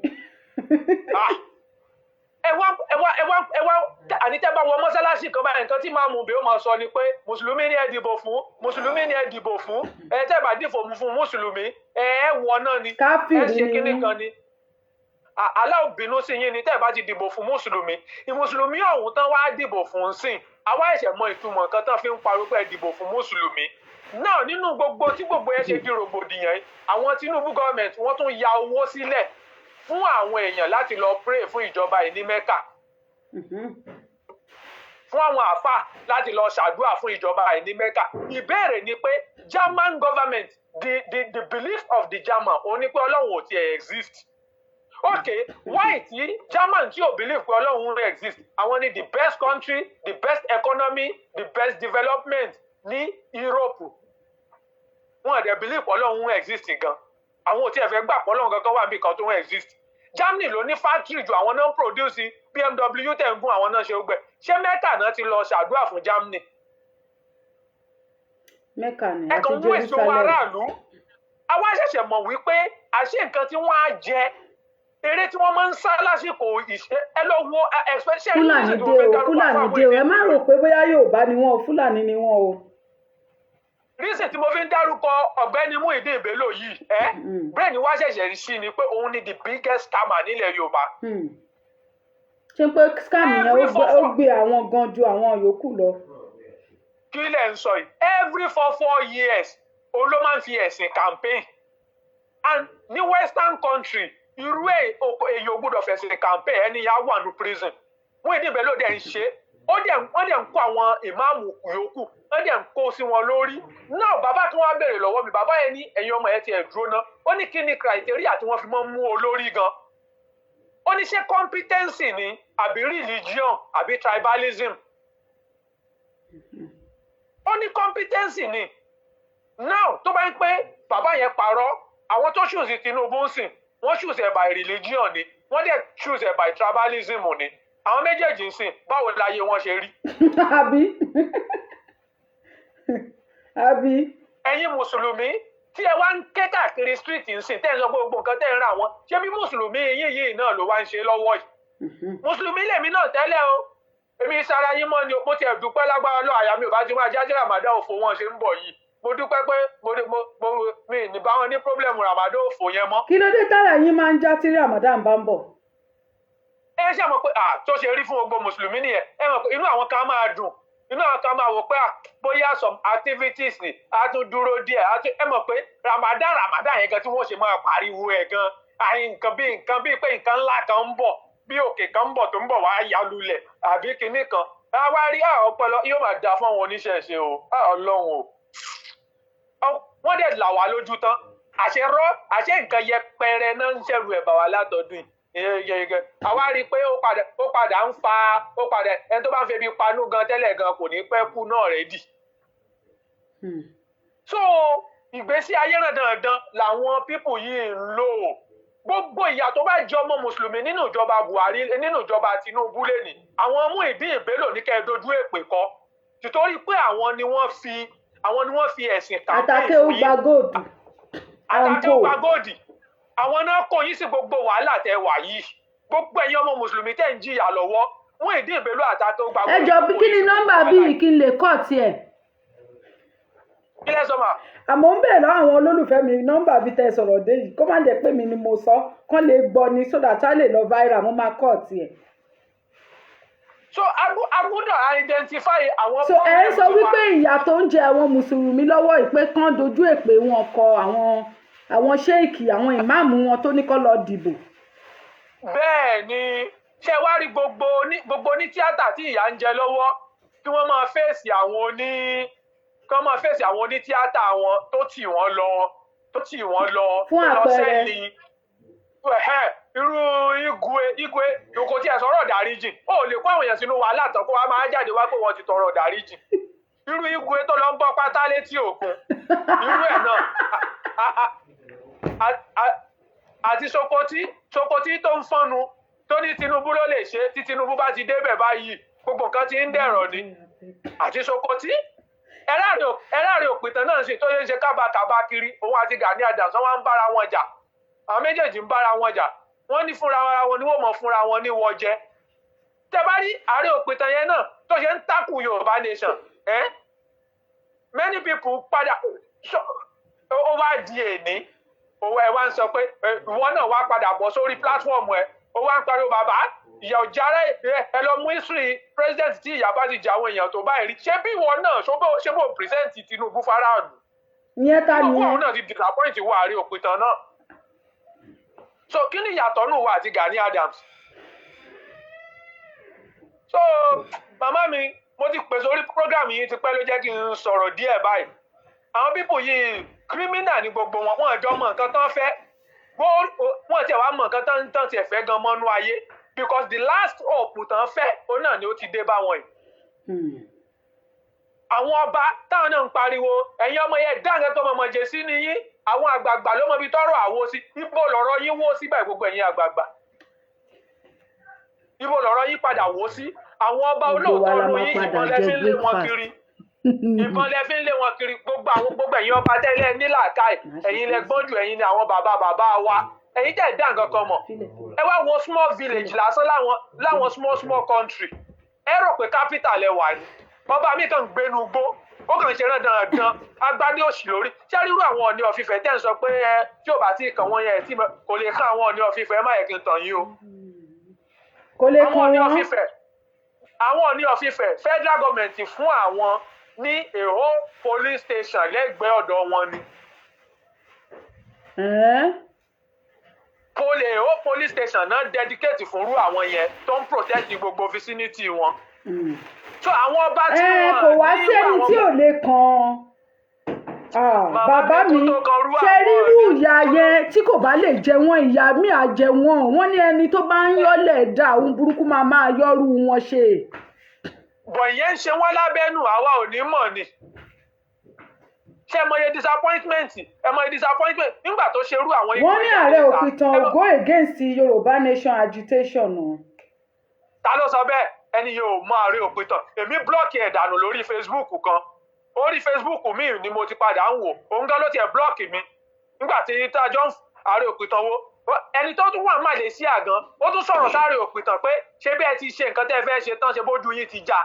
ẹ wá àní tẹ́ bá wọ mọ́sálásí kan báyìí nǹkan tí máàmù bí ó máa sọ ni pé mùsùlùmí ni ẹ dìbò fún ẹ tẹ́ bá dìbò fún mùsùlùmí ẹ wọ náà ni ẹ ṣe kíní kan ni. aláwọ̀ bínú sí yín ni tẹ́ ẹ bá ti dìbò fún mùsùlùmí ìmùsùlùmí ọ̀hún tán wá dìbò fún sìn àwa ẹ̀ṣẹ̀ mọ ìtumọ̀ nǹkan tán fi ń pariwo pé dìbò fún mùsùlùmí náà nínú gbogbo tí gbogbo ẹ ṣe di rògbòdìyàn àwọn Tinubu gọọmenti wọ́n tún ya owó sílẹ̀ fún àwọn èèyàn láti lọ pray fún ìjọba yìí ní Mẹ́kà fún àwọn àfà láti lọ ṣàdúrà fún ìjọba yìí ní Mẹ́kà. ìbéèrè ni pé German government the belief of the German òun ni pé Ọlọ́run ò tiẹ̀ exist. Okay, why tí German tí ò believe pé Ọlọ́run exist àwọn ni the best country the best economy the best development ní Europe wọn àdẹ believe pé Ọlọ́run exist gan àwọn ò tiẹ̀ fẹ́ gbà pé Ọlọ́run kankan wà bí kan tó exist. Germany ló ní factory ju àwọn náà ń produce BMW tẹ̀ ń gún àwọn náà ṣe gbẹ ṣé Mẹ́kà náà ti lọ ṣàdúrà fún Germany. Mẹ́kà ni àti Jerusalem. ẹ̀kan wọ́n èso aráàlú àwa ṣẹ̀ṣẹ̀ mọ̀ wípé àṣé nǹkan tí wọ́n á jẹ eré tí wọ́n máa ń sá lásìkò ìṣe ẹ lọ wo especially Fúlàní dé o ẹ má rò pé bóyá Yorùbá ni wọ́n o Fúlàní ni wọ́n o. reason tí mo fi ń dárúkọ ọ̀gbẹ́ni Muyideen Bello yìí brain wá ṣẹ̀ṣẹ̀ rí sí ni pé òun ni the biggest scammer nílẹ̀ Yorùbá. ṣé pé scam yẹn ó gbé àwọn gan ju àwọn yòókù lọ. kí lẹ̀ ń sọ yìí every 4 years òun ló máa ń fi ẹ̀sìn campaign and ní western country irú èyí ò gbọ́dọ̀ fẹ̀sìn campaign ẹni yà wà ní prison wọ́n ìdí ìbẹ̀ ló dẹ̀ ń ṣe wọ́n dẹ̀ ń kó àwọn ìmáàmù yòókù wọ́n dẹ̀ ń kó sí wọn lórí náà bàbá tí wọ́n á béèrè lọ́wọ́ mi bàbá yẹn ní ẹ̀yin ọmọ ẹ̀ ti ẹ̀ dúró ná ó ní kí ni criteria tí wọ́n fi mọ́ mú olórí gan ó ní ṣé competency ni àbí religion àbí tribalism ó ní competency ni now tó bá ń pé bàbá yẹn parọ́ àwọn tó choose Tinubu ń sìn wọ́n choose ẹ̀ by religion ni wọ́n dẹ̀ choose ẹ̀ by tribalism ni àwọn méjèèjì ń sìn báwo láyé wọn ṣe rí. àbí. ẹ̀yin mùsùlùmí tí ẹ wá ń ké káàkiri street ń sìn tẹ́ ń sọ gbogbo nǹkan tẹ́ ń ra wọn ṣé bí mùsùlùmí yìí náà ló wá ń ṣe lọ́wọ́ yìí. mùsùlùmí lèmi náà tẹ́lẹ̀ o èmi sara yín mọ́ ni mo ti ẹ̀ dúpẹ́ lágbára lọ àyà mi ò bá ti máa jáde ramadan òfò wọn ṣe ń bọ̀ yìí mo dúpẹ́ pé mi ní bá wọn ní pọ́blẹ́mù ramadan òfò yẹn mọ́. kí ló dé tára yín máa ń já tí ramadan bá ń bọ̀. ẹ ṣe mọ̀ pé tó ṣe rí fún gbogbo mùsùlùmí nìyẹn ẹ mọ̀ pé inú àwọn kan máa dùn inú àwọn kan máa wò pé bóyá some activities ni a tún dúró díẹ̀ ẹ mọ̀ pé ramadan yẹn gan tí wọ́n ṣe máa pariwo ẹ̀ gan nǹkan bíi pé nǹkan ńlá kan ń bọ̀ bí òkè kan ń bọ̀ tó ń bọ̀ wá ya lulẹ̀ àbí kinní kan wá rí ọpọlọ yóò máa da fún àwọn oníṣẹ̀ṣe o ọlọ́run o wọ́n dẹ̀ là wá lójú tán àṣẹ nǹkan yẹpẹrẹ náà ń ṣẹ̀rù ẹ̀ bà wá látọdún yìí àwa rí i pé ó padà ń fa ẹni tó bá ń febi panú gan tẹ́lẹ̀ gan kò ní pẹ́ kú náà rẹ̀ dì. so ìgbésí ayé rẹ̀ dandan làwọn pípù yìí ń lò gbogbo ìyà tó bá jẹ ọmọ mùsùlùmí nínú ìjọba Buhari nínú ìjọba Tinubu lẹ́nì àwọn mú ìdí ìbélò ní kẹ́ẹ̀dójú èpè kọ́ títorí pé àwọn ni wọ́n fi ẹ̀sìn campaign fún yín àtàkẹ́ ó gba góòdì àwọn náà kò yín sí gbogbo wàhálà tẹ́ wà yìí gbogbo ẹ̀yin ọmọ mùsùlùmí tẹ́ ń jìyà lọ́wọ́ mú ìdí ìbélò àtàkẹ́ ó gba góòdì. ẹ jọ kí ni nọ́mbà bíi kí n lè kọ́ tiẹ̀. kí lẹ sọ ma. àmọ́ ń bèèrè lọ́wọ́ àwọn olólùfẹ́ mi nọ́mbà bíi tẹ́ sọ̀rọ̀ dé yìí kó má jẹ́ pé mi ni mo sọ kán lè gbọ́ ni sódà tá lè lọ viral mo máa kọ́ tiẹ̀. so agbọ́dọ̀ identify àwọn. so ẹ ń sọ wípé ìyà tó ń jẹ àwọn mùsùlùmí lọ́wọ́ ìpè kan dojú èpè wọn kọ àwọn ṣéèkì àwọn ìmáàmù wọn tó ní kó lọ dìbò. bẹ́ẹ̀ ni ṣé wá rí gbogbo ní tíátà tí ìyà ń jẹ lọ́wọ́ kí wọ́n máa fèsì àwọn onítíátà wọn tó tì wọ́n lọ fún àpẹẹrẹ irú igwe kò tí ẹ sọ̀rọ̀ dáríjì ó lè kó àwọn èèyàn sínú wàhálà tán kó wá máa jáde wá pé wọ́n ti tọrọ dáríjì irú igwe tó lọ ń bọ́ pátá létí òkun irú ẹ̀ náà àti Sokoti tó ń fọ́nu tó ní Tinubu ló lè ṣe tí Tinubu bá ti débẹ̀ báyìí gbogbo nǹkan ti ń dẹ̀rọ̀ ni àti Sokoti ẹ̀ráàrin òpìtàn náà sì tó yẹ ń ṣe kábàkàbà kiri òun àti Gani Adams wọ́n ń bára wọn jà àwọn méjèèjì ń bára wọn jà wọ́n ní fúnra wọn ni wọ́n mọ̀ fúnra wọn ní wọ́jẹ́ tẹ́ bá rí àárẹ̀ òpìtàn yẹn náà tó ṣe ń takù Yorùbá nation many people padà ó wá di èní òwò ẹ̀ wá ń sọ pé ìwọ náà wá padà bọ̀ sórí platform ẹ̀ ó wá ń pariwo bàbá ìyà ò jára ẹ lọ mú history president tí ìyà bá ti jà àwọn èèyàn tó báyìí rí ṣé bí ìwọ náà ṣé bó present Tinubu faraàlú ìyẹn ta ni òun náà ti disappoint wọ àárẹ̀ òpìtàn náà so kí ni ìyàtọ̀ nù wà àti Gani Adams so màmá mi mo ti pèsè orí program yìí ti pẹ́ ló jẹ́ kí n sọ̀rọ̀ díẹ̀ báyìí àwọn pípò yìí criminal ni gbogbo wọn àjọ mọ nǹkan tán fẹ́ wọ́n tiẹ̀ wá mọ nǹkan tán tiẹ̀ fẹ́ gan mọ́nú ayé because the last hope tán fẹ́ òun náà ni ó ti dé bá wọn yìí. àwọn ọba táwọn náà ń pariwo ẹ̀yin ọmọ yẹn dáǹgẹ́ tó mọ̀mọ́ jẹ sí ni yín àwọn àgbààgbà ló mọ ibi tọ́rọ̀ àwo sí ibo lọ̀rọ̀ yín wó sí báyìí gbogbo ẹ̀yin àgbààgbà ibo lọ̀rọ̀ yín padà wó sí àwọn ọba olóòótọ́ ló yín ìbọn lẹ́fín lé wọn kiri ìbọn lẹ́fín lé wọn kiri gbogbo ẹ̀yin ọba tẹ́lẹ̀ nílàákàyè ẹ̀yin lẹ gbọ́n jù ẹ̀yin ni àwọn bàbá wa ẹ̀yin tẹ̀ dá nǹkan kan mọ̀ ẹ wá wo small village lásán láwọn small country ẹ rò pé capital ẹ wà ní ọba mi kàn gbénu gbó ó kàn ṣe rán dandan agbádé òsì lórí ṣé rírú àwọn Ọọ̀ni of Ifẹ̀ tẹ́ ń sọ pé tí ò bá tí kàn wọ́n yẹn tí kò lè kàn àwọn Ọọ̀ni of Ifẹ̀ má yẹ kí n tàn yín o. kò lè kàn àwọn wọ́n. Ọọ̀ni of Ifẹ̀ federal government fún àwọn ní èhó police station lẹ́gbẹ̀ẹ́ ọ̀dọ̀ wọn ni. Èhó police station náà dedicate fúnrú àwọn yẹn tó ń protect gbogbo vicinity wọn. So àwọn ọba tí wọ́n kò wá sí ẹni tí ò lè kàn bàbá mi ṣe rírú ìyá yẹn tí kò bá lè jẹ wọ́n ìyá mi á jẹ wọ́n ní ẹni tó bá ń yọ́lẹ̀ dá ohun burúkú máa yọ́rù wọn ṣe. bọ̀ ìyẹn ń ṣe wọ́n lábẹ́nú àwa ò ní mọ̀ ni. ṣé ẹ mọye disappointment nígbà tó ṣerú àwọn wọ́n ní ààrẹ òpìtàn go against Yorùbá nation agitation o. Ta ló sọ bẹ́ẹ̀? Ẹni yóò mọ ààrẹ òpìtàn. Èmi blọ́ọ̀kì ẹ̀ dànù lórí Facebook kan. Orí Facebook mi ni mo ti padà ń wò. Òun gan ló tiẹ̀ blọ́ọ̀kì mi. Nígbà tí tájọ́ ààrẹ òpìtàn wo. Ẹni tó tún wà Malaysia gan, ó tún sọ̀rọ̀ sáré òpìtàn pé ṣé bẹ́ẹ̀ ti ṣe nǹkan tẹ́ fẹ́ ṣe tán ṣe bójú yín ti já.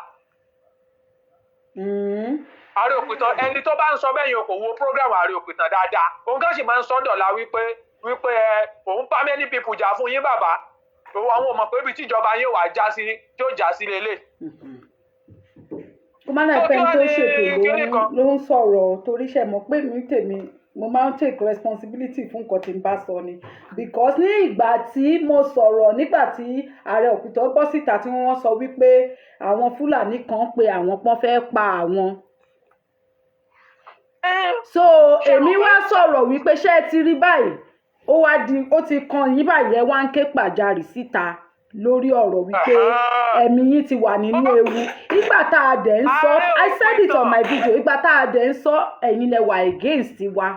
Ààrẹ òpìtàn ẹni tó bá ń sọ bẹ́ẹ̀ yẹn kò wo program ààrẹ òpìtàn dáadáa. Òun gan sì máa ń sọ dọ̀la wípé òun bá many people jà fún yín bàbá. Àwọn ọmọ pé ibi tíjọba yóò wá já sí tí ó já sí lélẹ̀. Ó máa ń náà pẹ́ni tó ṣètò ló ń sọ̀rọ̀ torí ṣe mọ̀ pé mi tèmi mo máa ń take responsibility fún nǹkan tí n bá sọ ni because ní ìgbà tí mo sọ̀rọ̀ nígbà tí ààrẹ òpìtàn bọ́ síta tí wọ́n sọ wípé àwọn Fúlàní kan pé àwọn pọ́n fẹ́ pa àwọn. So èmi wá sọ̀rọ̀ wípé ṣé ẹ ti rí báyìí ó ti kan yín báyìí ẹ wá ń ké pàjáwìrì síta lórí ọ̀rọ̀ wípé ẹ̀mí yín ti wà nínú ewu ìgbà tá a dẹ̀ ń sọ I said it on my video ìgbà tá a dẹ̀ ń sọ ẹ̀yin lẹ wà against wa.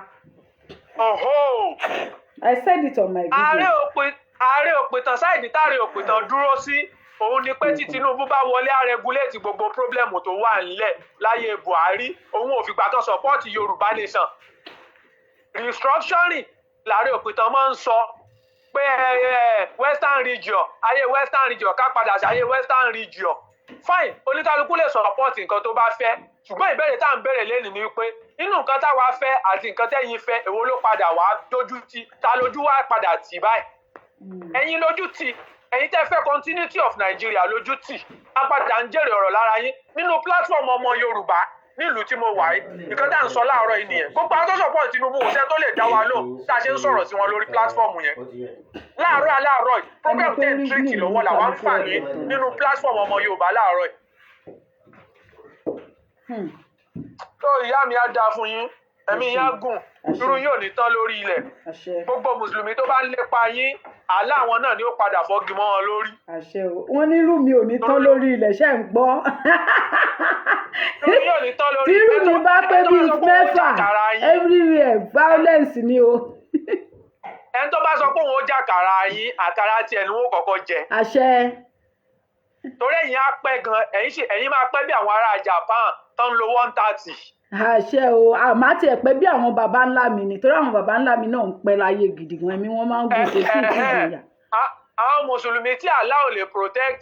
I said it on my video. Ààrẹ òpìtàn sáìdì táàrẹ òpìtàn dúró sí òun ni pé tí Tinubu bá wọlé á regulate gbogbo pírọ́blẹ̀mù tó wà nílẹ̀ láyé Buhari òun ò fìgbà kan support Yorùbá nation. Restructuring láàrẹ òpìtàn máa ń sọ pé western region ká padà sí ayé western region fine oníkálukú lè support nǹkan tó bá fẹ́ ṣùgbọ́n ìbéèrè tá à ń béèrè lẹ́nu ni wípé nínú nǹkan táwa fẹ́ àti nǹkan tẹ́yin fẹ́ èwo ló padà wá dójú tì ta lójú wá padà tì báyìí ẹ̀yin lójú tì ẹ̀yin tẹ́ fẹ́ continuity of Nigeria lójú tì apàdà ń jèrè ọ̀rọ̀ lára yín nínú platform ọmọ Yorùbá nílùú tí mo wà yìí nǹkan tá à ń sọ láàárọ̀ yìí nìyẹn gbogbo àwọn tó support Tinubu kò sẹ́ tó lè dá wa lóhùn tá a ṣe ń sọ̀rọ̀ sí wọn lórí platform yẹn láàárọ̀ yìí program ten treaty lọ́wọ́ làwọn ń fà ní nínú platform ọmọ Yorùbá láàárọ̀ yìí. tó ìyá mi á dáa fún yín ẹ̀mí yín á gùn irú yóò ní tán lórí ilẹ̀ gbogbo mùsùlùmí tó bá ń lépa yín àlá àwọn náà ni ó padà fọ́gi mọ́ wọn lórí. àṣẹ o wọn ní irú mi ò ní tán lórí ilẹ̀ ṣe ń gbọ́. tí irú mi bá pé bíi mẹ́fà everywhere violence ni o. ẹni tó bá sọ pé òun ó jàkàrà yín àkàrà tiẹ̀ ni wọ́n kọ́kọ́ jẹ. àṣẹ. torí ẹ̀yin á pẹ́ gan ẹ̀yin máa pẹ́ bí àwọn ará Japan tó ń lo 130. àṣẹ o àmọ́ àti ẹ̀pẹ́ bí àwọn baba ńlá mi ni torí àwọn baba ńlá mi náà ń pẹ́ láyé gidi gan ẹ̀mí wọ́n máa ń gùn sí ìgbìyà. àwọn mùsùlùmí tí Allah ò lè protect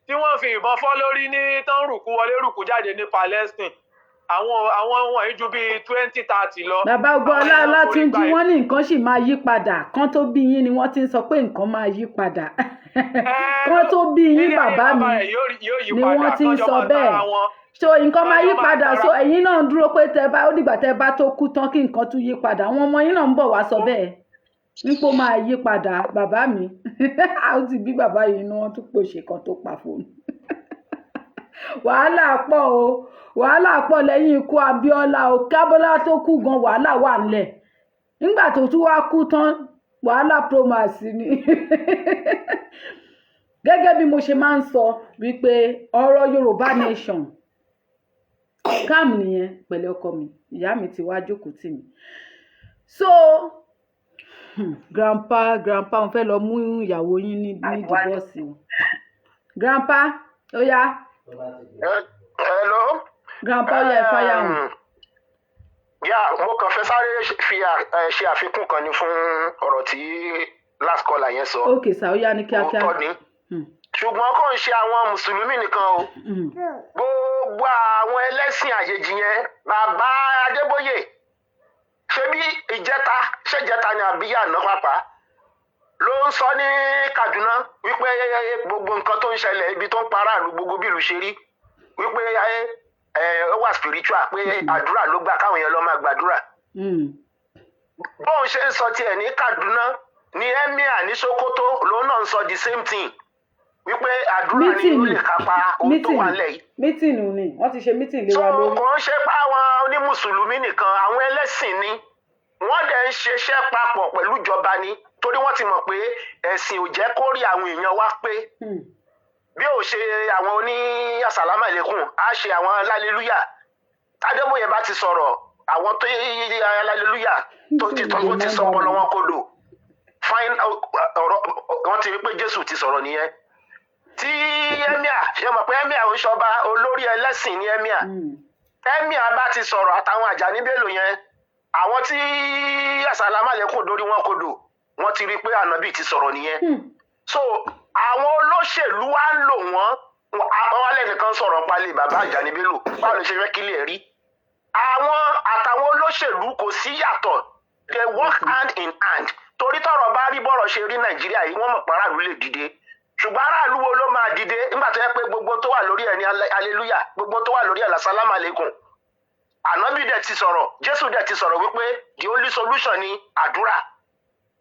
tí wọ́n fi ìbọn fọ́ lórí ní tán rùkú wọlé rùkú jáde ní Palestine àwọn wọ̀nyí ju bíi 20-30 lọ. bàbá Ọgbọ́nlá Ọlátúnjí wọ́n ní nǹkan sì máa yí padà kán tó bí yín ni wọ́n ti ń sọ pé nǹkan máa yí padà kán tó bí yín bàbá mi ni wọ́n ti ń sọ bẹ́ẹ̀ so nǹkan máa yí padà so ẹ̀yin náà ń dúró pé ó dìgbà tẹ́ bá tó kú tán kí nǹkan tún yí padà àwọn ọmọ yín náà ń bọ̀ wá sọ bẹ́ẹ̀ nípò máa yí padà bàbá mi ó ti bí bàbá yìí ni wọ́n tún pòṣè kan tó pa fóònù wàhálà pọ̀ o wàhálà pọ̀ lẹ́yìn ikú Abíọ́lá o kábọ́lá tó kú gan wàhálà wà nílẹ̀ nígbà tó tún wá kú tán wàhálà promax ni gẹ́gẹ́ bí mo ṣe máa ń sọ wípé ọ̀rọ̀ Yorùbá nation calm nìyẹn pẹ̀lú ọkọ mi ìyá mi ti wá jókòó tì mí so grandpa wọ́n fẹ́ lọ mú ìyàwó yín ní divorce o grandpa ó yá. Hello. grandpa ó yá ẹ fáyà hàn. yà mo kàn fẹ́ sáré ṣe àfikún kan ni fún ọ̀rọ̀ tí last caller yẹn sọ. ok sà ó yá ní kíákíá. ṣùgbọ́n kò ń ṣe àwọn mùsùlùmí nìkan o gbogbo àwọn ẹlẹ́sìn àjèjì yẹn bàbá Adébóyè ṣebí ìjẹta ni àbí àná pàpà ló ń sọ ní Kaduna wípé gbogbo nǹkan tó ń ṣẹlẹ̀ ibi tó ń para àlù gbogbo bí ìlú ṣe rí wípé ó wà spiritual pé àdúrà ló gbà káwọn èèyàn lọ máa gbàdúrà. Bóun ṣe ń sọ tiẹ̀ ní Kaduna ní emir ní Sokoto lòun náà ń sọ the same thing wípé àdúrà ni ó lè kápá ohun tó wà lẹ́yìn. mítìnì ni wọ́n ti ṣe mítìnì lé wa lórí. kò ń ṣe pé àwọn onímùsùlùmí nìkan àwọn ẹlẹ́sìn ni wọ́n dẹ̀ ń ṣiṣẹ́ papọ̀ pẹ̀lú ìjọba ni torí wọ́n ti mọ̀ pé ẹ̀sìn ò jẹ́ kó rí àwọn èèyàn wá pé bí ò ṣe àwọn oní àsàlámà lẹ́kùn á ṣe àwọn alálelúyà Adébóyè bá ti sọ̀rọ̀ àwọn tó yí alálelúyà tó ti sọ ọpọlọ wọn kó lò fine ọ̀rọ̀ wọ́n ti rí pé Jésù ti sọ̀rọ̀ nìyẹn tí emir ṣe mọ̀ pé emir ò ń ṣọba olórí ẹlẹ́sìn ní emir bá ti sọ̀rọ̀ àtàwọn Àjàní Bello yẹn àwọn tí àsàlámà lẹ́kùn dórí wọn kodò wọ́n ti rí pé ànábì ti sọ̀rọ̀ nìyẹn so àwọn olóṣèlú wa ń lò wọ́n alẹ́nìkan sọ̀rọ̀ palẹ̀ bàbá Àjàní Bello báwo ló ṣe fẹ́ kílẹ̀ rí àwọn àtàwọn olóṣèlú kò sí yàtọ̀ they work hand in hand torí tọ́rọ̀ bá rí bọ́rọ̀ ṣe rí Nàìjíríà yìí wọ́n mọ̀ pé aráàlú lè dìde ṣùgbọ́n aráàlú wo ló máa dìde nígbà tó yẹ pé gbogbo tó wà lórí ẹ̀ ní aleluya gbogbo tó wà lórí ẹ̀ làsálámà lẹ́kùn ànábì dẹ̀ ti sọ̀rọ̀ Jésù dẹ̀ ti sọ̀rọ̀ wípé the only solution ni àdúrà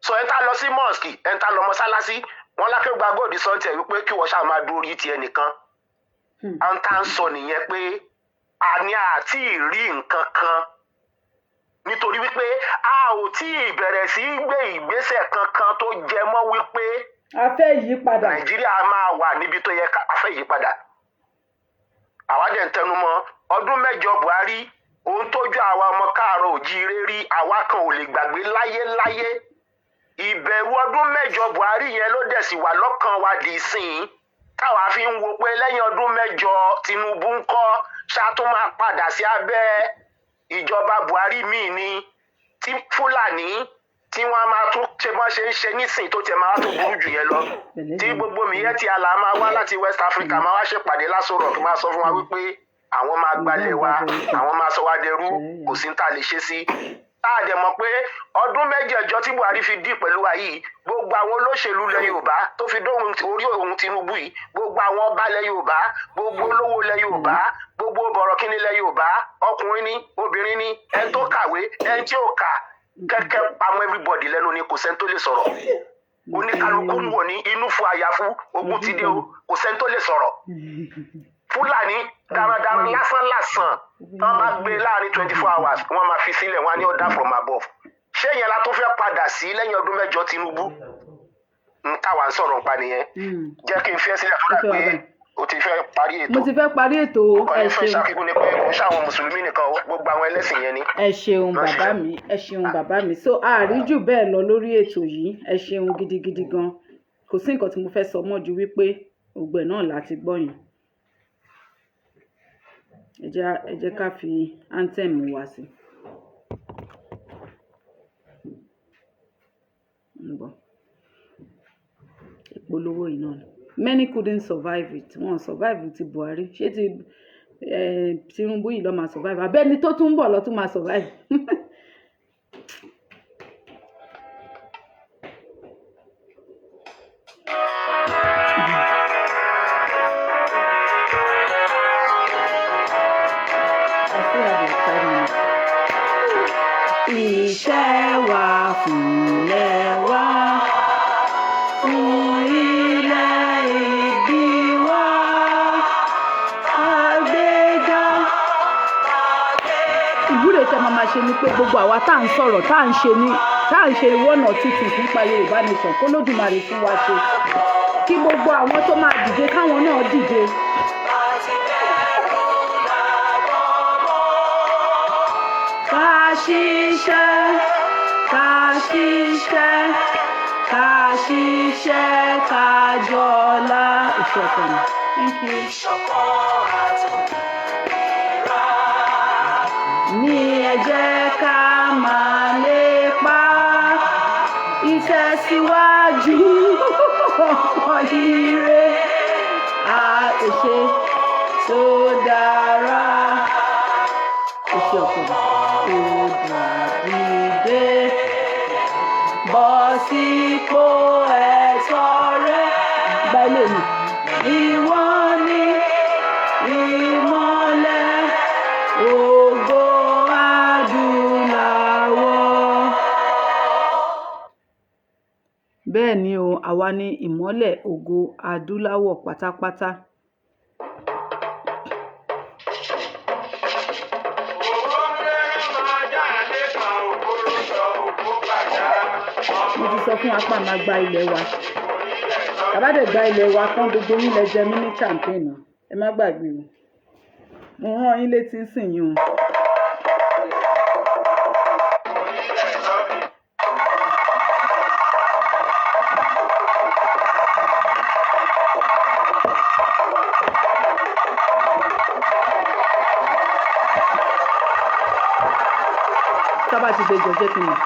so ẹ̀ ń ta lọ sí mosque ẹ̀ ń ta lọ mọ́sálásí wọn lákẹ́gbà gòdì sọ́ńtẹ̀ wípé kí wọ́n ṣáà máa dúró orí tiẹ̀ nìkan à ń tà ń sọ nìyẹn pé àní àti ìrí nǹkan kan nítorí wípé a ò tí ì bẹ̀rẹ̀ sí í gbé ìgbésẹ̀ kankan tó jẹ mọ́ wípé a fẹ́ yí padà Nàìjíríà máa wà níbi tó yẹ ká a fẹ́ yí padà àwa dẹ̀ ń tẹnu mọ́ ọdún 8 Buhari ohun tójú àwa ọmọ káàárọ̀ òjíire rí àwa kan ò lè gbàgbé láyéláyé ìbẹ̀rù ọdún 8 Buhari yẹn ló dẹ̀ sì wà lọ́kàn wa dì í sìn táwa fi ń wo pé lẹ́yìn ọdún 8 Tinubu ń kọ́ ṣáàtún máa padà sí abẹ́ ìjọba Buhari míì ni tí Fúlàní tí wọ́n máa tún ṣe bọ́n ṣe ń ṣe nísìn tó tiẹ̀ máa tún burú jù yẹn lọ tí gbogbo mìíràn tí àlà máa wá láti West Africa máa wá ṣèpàdé lásán rọ̀ tó máa sọ fún wa wípé àwọn máa gbalẹ̀ wa àwọn máa sọ wá dẹrú kò sí ní tà lè ṣe sí a dẹ̀ mọ̀ pé ọdún 8 tí Buhari fi dì pẹ̀lú wa yìí gbogbo àwọn olóṣèlú ilẹ̀ Yorùbá tó fi dóhun orí òun Tinubu yìí gbogbo àwọn ọba ilẹ̀ Yorùbá gbogbo olówó ilẹ̀ Yorùbá gbogbo bọ̀rọ̀kíní ilẹ̀ Yorùbá ọkùnrin ní obìnrin ní ẹni tó kàwé ẹni tí ò kà kẹ́kẹ́ pamọ́ everybody lẹ́nu ni kò sẹ́ni tó lè sọ̀rọ̀ oníkálukú ń wò ní inú fún àyàfú ogun ti dé o kò sẹ́ni tó lè sọ̀rọ̀ Fúlàní darandaran lásán tán bá gbé láàrin 24 hours wọ́n máa fi sílẹ̀ wọ́n á ní order from above ṣé yẹn la tó fẹ́ padà sí lẹ́yìn ọdún 8 Tinubu ń táwa ń sọ̀rọ̀ nípa nìyẹn jẹ́ kí n fi ẹ́ sílẹ̀ tó dà pé o ti fẹ́ parí ètò mo ti fẹ́ parí ètò ẹ ṣeun ṣàfikún ni pé kò ń ṣàwọn mùsùlùmí nìkan gbogbo àwọn ẹlẹ́sìn yẹn ni. ẹ ṣeun bàbá mi so àárí jù bẹ́ẹ̀ lọ lórí ètò yìí ẹ ṣeun gidigidi gan kò sí nǹkan tí mo fẹ́ sọ mọ́ ju wípé ògbẹ́ náà láti gbọ́yìn ẹ jẹ́ ká fi anthem wá sí ìpolówó yìí náà many couldn't survive it wọ́n survive ti Buhari ṣé ti Tinubu yìí ló máa survive abẹ́ni tó tún bọ̀ ló tún máa survive. Iṣẹ́ wa fúnlẹ̀ wa fún ilẹ̀ ìbí wa àgbéga. Ìwúre tẹ́ máa ṣe ni pé gbogbo àwa tá à ń sọ̀rọ̀ tá à ń ṣe one or two things nípa Yorùbá nation kó lódùmarè fún wa ṣe kí gbogbo àwọn tó máa dìde káwọn náà dìde. Ká ṣiṣẹ́ ká jọlá ìṣọ̀kan. Thank you. Ní ẹ jẹ́ ká máa lépa ìtẹ̀síwájú ọkọ̀ ire àṣẹ tó dára ìṣọ̀kan. OODUA dìde bọ́ sípò ẹ̀tọ́ rẹ báyìí mi ìwọ ni ìmọ́lẹ̀ bẹ́ẹ̀ ni o àwa ni ìmọ́lẹ̀ ògo adúláwọ̀ pátápátá. mo ti sọ fún apá máa gba ilẹ̀ wa tàbá dẹ̀ gba ilẹ̀ wa tán gbogbo yín lẹ jẹ mí ní champagne náà ẹ má gbàgbé o mo rán yín létí sìn yín o. sábà ti dẹjọ jẹ́ kí n mọ̀.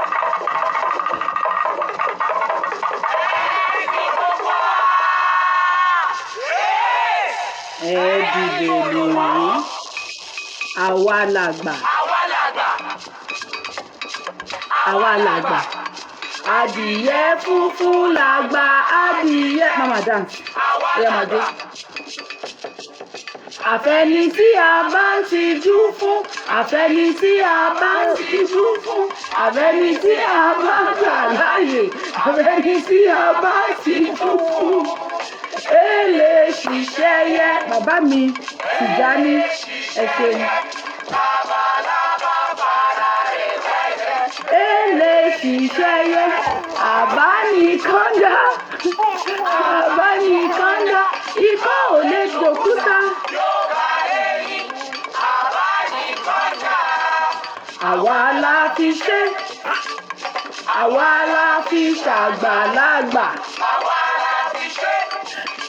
ẹ dìbò lù wọ́n àwa làgbà adìyẹ funfun làgbà adìyẹ mama dance ẹ máa jó. àfẹ́ni tí a bá ń tijú fún àfẹ́ni tí a bá ń tijú fún àfẹ́ni tí a bá ń gbà láàyè àfẹ́ni tí a bá ń tijú fún. èlé ṣiṣẹ́ yẹ bàbá mi Tìjání ẹ ṣeun. èlé ṣiṣẹ́ yẹ àbánikọ́ndá ikọ́ ò lè gbòkúta. àwa la fi ṣe àwa la fi ṣàgbàlagbà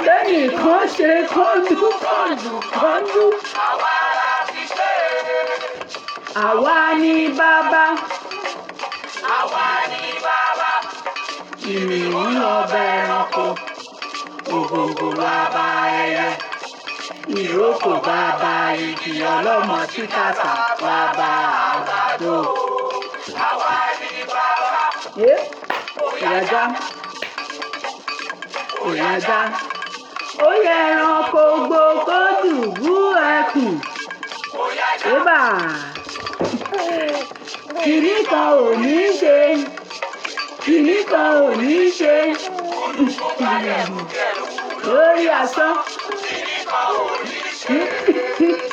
lẹ́nìkan ṣe kọ́ńdú. àwa ni bàbá ìrìn lọ́ba ẹranko ògòǹgò bàbá ẹyẹ ìrókò bàbá igi ọlọ́mọ tí kàtà bàbá àgbàdo. òyàjá ó yẹ ẹranko gbogbo dùbú ẹkùn ébà kìíní kan ò ní ṣe lórí asán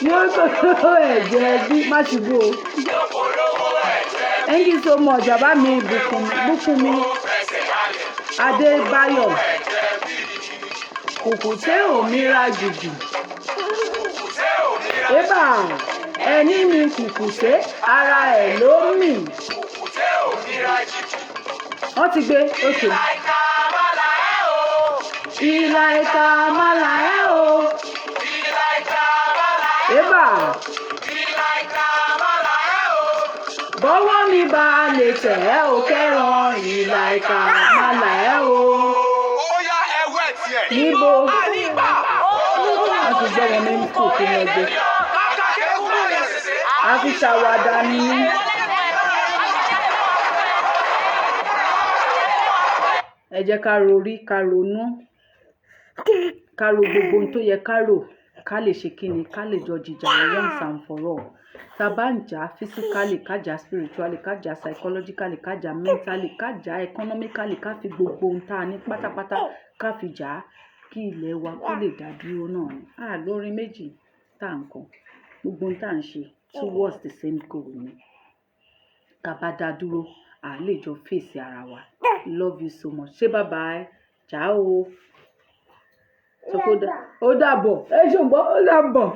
yóò tó ẹ̀jẹ̀ bí má ṣubú o. Thank you so much bàbá mi Bùkúnmi Adébáyọ̀ kùkùté òmìnira jùjù ébà ẹni mi kùkùté ara ẹ̀ ló mì. wọ́n ti gbé òkè. ìlà ìka mọ́là ẹ̀ o. ébà bọ́wọ́ mi bá lè tẹ̀ ẹ́ o kẹ́ràn ìlà ìka mọ́là ẹ̀ o. níbo wọ́n ti gbọ́ wọn ní kò kí wọ́n gbé. a fi ṣàwàdà ni. ẹ jẹ́ ká rorí ká ronú ká ro gbogbo ohun tó yẹ ká rò ká lè ṣe kíni ká lè jọ jìjà once and for all. tá a bá ń jà physically ká jà spiritually ká jà psychologically ká jà mentally ká jà economically ká fi gbogbo ohun tá a ní pátápátá ká fi jà á kí ilẹ̀ wa kó lè dá dúró náà ni. lórí méjì tá à ń kọ gbogbo ohun tá à ń ṣe towards the same goal ni. ká bá dá dúró à lè jọ fèsì ara wa. Love you so much. Say bye bye. Ciao. Ó dàbọ̀. Ẹ ṣùgbọ́n ó dàbọ̀.